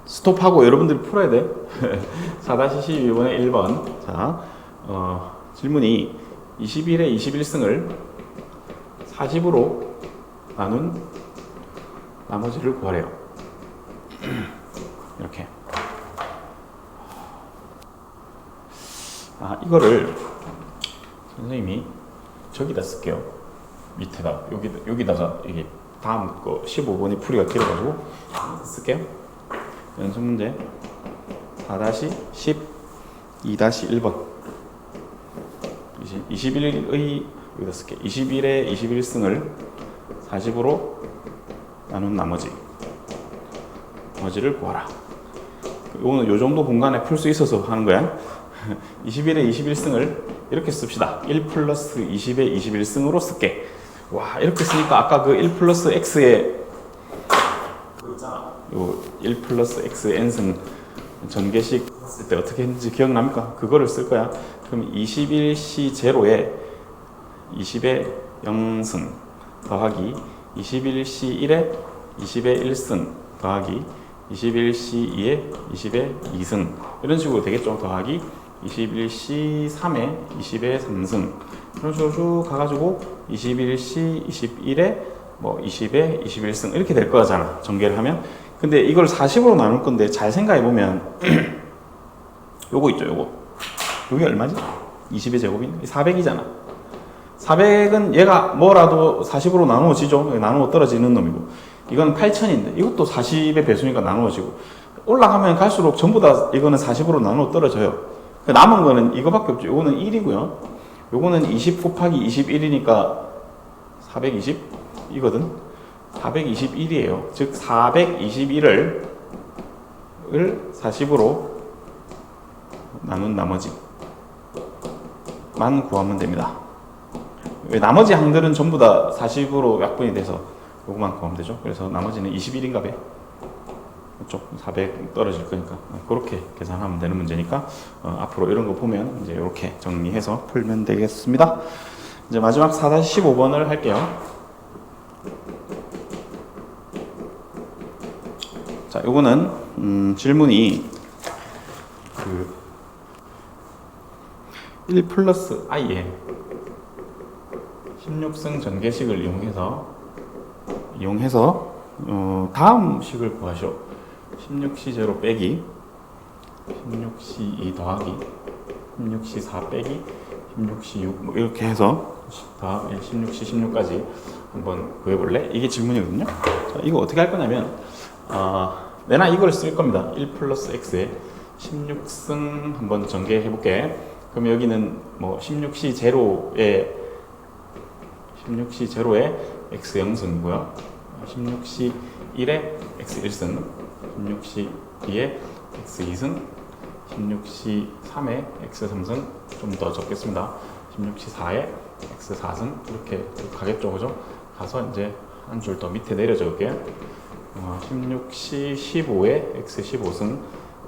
스톱하고 여러분들이 풀어야 돼. 4-12번의 1번. 자, 질문이 21의 21승을 40으로 나눈 나머지를 구하래요. 이렇게. 이거를 선생님이 저기다 쓸게요. 밑에다 여기다가 이게 다음 거 15번이 풀이가 길어가지고 쓸게요. 연습 문제 4-10 2-1번 21의 여기다 쓸게. 21의 21승을 40으로 나눈 나머지를 구하라. 이거는 요 정도 공간에 풀 수 있어서 하는 거야. 21의 21승을 이렇게 씁시다. 1 플러스 20의 21승으로 쓸게. 와, 이렇게 쓰니까 아까 그 1 플러스 x의 그거 있잖아. 요 1 플러스 x의 n승 전개식 쓸 때 어떻게 했는지 기억납니까? 그거를 쓸 거야. 그럼 21c 제로에 20의 0승 더하기 21c 1에 20의 1승 더하기 21c 2에 20의 2승 이런 식으로 되겠죠. 더하기 21c 3에 20의 3승 이런 식으로 쭉 가가지고 21c 21에 뭐 20의 21승 이렇게 될 거잖아. 전개를 하면. 근데 이걸 40으로 나눌 건데 잘 생각해 보면 요거 있죠. 요게 얼마지? 20의 제곱인 400이잖아. 400은 얘가 뭐라도 40으로 나누어지죠. 나누어 떨어지는 놈이고. 이건 8000인데 이것도 40의 배수니까 나누어지고. 올라가면 갈수록 전부 다 이거는 40으로 나누어 떨어져요. 남은 거는 이거밖에 없죠. 요거는 1이고요. 요거는 20 곱하기 21이니까 420 이거든. 421이에요. 즉 421을 40으로 나눈 나머지만 구하면 됩니다. 왜 나머지 항들은 전부 다 40으로 약분이 돼서 요거만 구하면 되죠. 그래서 나머지는 21인가 봐. 그렇죠? 400 떨어질 거니까 그렇게 계산하면 되는 문제니까 앞으로 이런 거 보면 이제 이렇게 정리해서 풀면 되겠습니다. 이제 마지막 4-15번을 할게요. 자, 요거는 질문이 1 플러스 i에 16승 전개식을 이용해서 다음 식을 구하시오. 16c 제로 빼기 16c 2 더하기 16c 4 빼기 16c 6 뭐 이렇게 해서 다 16c 16까지 한번 구해볼래? 이게 질문이거든요. 자, 이거 어떻게 할 거냐면 내나 이걸 쓸 겁니다. 1 플러스 x에 16승 한번 전개해 볼게. 그럼 여기는 뭐 16c 제로에 x 0승이고요. 16c 1에 x 1승, 16c 2에 x 2승, 16c 3에 x 3승, 좀 더 적겠습니다. 16c 4에 x 4승 이렇게 가겠죠, 그죠? 가서 이제 한 줄 더 밑에 내려 적을게요. 16c 15에 x 15승,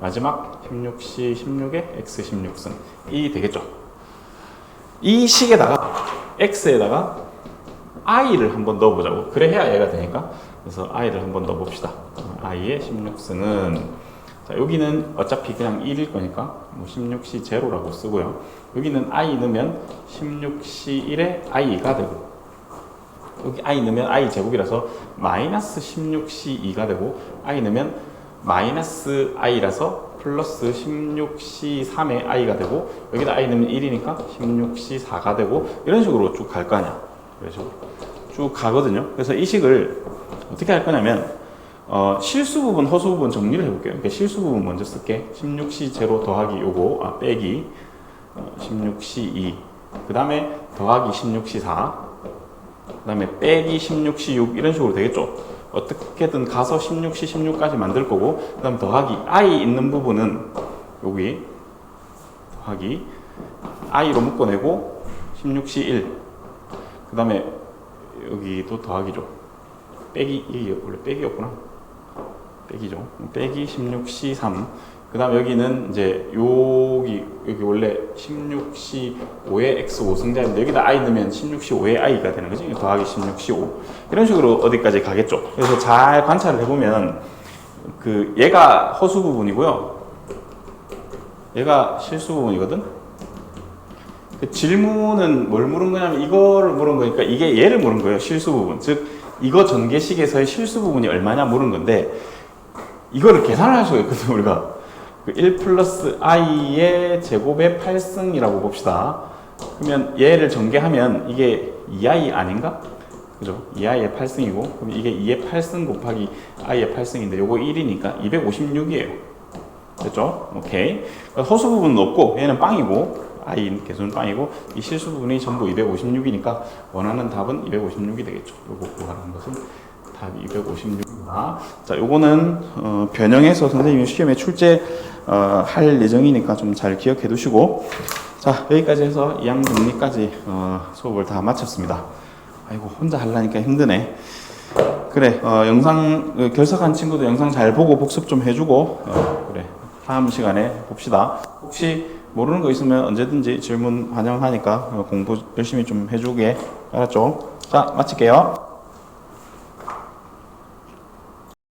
마지막 16c 16에 x 16승 이 되겠죠. 이 식에다가 x에다가 i를 한번 넣어보자고. 그래 해야 얘가 되니까. 그래서 i를 한번 넣어봅시다. i의 16승은 자, 여기는 어차피 그냥 1일 거니까 뭐 16c 제로라고 쓰고요. 여기는 i 넣으면 16c 1에 i가 되고, 여기 i 넣으면 i 제곱이라서 마이너스 16c 2가 되고, i 넣으면 마이너스 i라서 플러스 16C3의 i가 되고 여기다 i 넣으면 1이니까 16C4가 되고 이런 식으로 쭉 갈 거 아니야. 이런 식으로 쭉 가거든요. 그래서 이 식을 어떻게 할 거냐면 실수 부분, 허수 부분 정리를 해볼게요. 그러니까 실수 부분 먼저 쓸게. 16C0 더하기 요거 빼기 16C2 그 다음에 더하기 16C4 그 다음에 빼기 16C6 이런 식으로 되겠죠. 어떻게든 가서 16C 16까지 만들 거고 그 다음 더하기 i 있는 부분은 여기 더하기 i로 묶어내고 16C 1 그 다음에 여기도 더하기죠. 빼기, 이게 원래 빼기였구나. 빼기죠. 빼기 16C 3 그 다음 여기는 이제 여기 원래 16C 5의 X 5승자인데 여기다 I 넣으면 16C 5의 I가 되는 거지. 더하기 16C 5 이런 식으로 어디까지 가겠죠. 그래서 잘 관찰을 해보면 얘가 허수 부분이고요. 얘가 실수 부분이거든. 그 질문은 뭘 물은 거냐면 이거를 물은 거니까 이게 얘를 물은 거예요. 실수 부분. 즉 이거 전개식에서의 실수 부분이 얼마냐 물은 건데 이거를 계산을 할 수가 있거든 우리가. 1 플러스 i의 제곱의 8승이라고 봅시다. 그러면 얘를 전개하면 이게 2i 아닌가? 그죠? 2i의 8승이고 그럼 이게 2의 8승 곱하기 i의 8승인데 요거 1이니까 256이에요. 됐죠? 오케이. 허수 부분은 없고 얘는 빵이고 i 개수는 빵이고 이 실수 부분이 전부 256이니까 원하는 답은 256이 되겠죠. 요거 구하는 것은 답이 256입니다. 자, 요거는 변형해서 선생님이 시험에 출제 할 예정이니까 좀 잘 기억해 두시고 자, 여기까지 해서 2학년 정리까지 수업을 다 마쳤습니다. 아이고 혼자 하려니까 힘드네. 그래, 영상 결석한 친구도 영상 잘 보고 복습 좀 해주고 그래, 다음 시간에 봅시다. 혹시 모르는 거 있으면 언제든지 질문 환영하니까 공부 열심히 좀 해주게. 알았죠? 자, 마칠게요.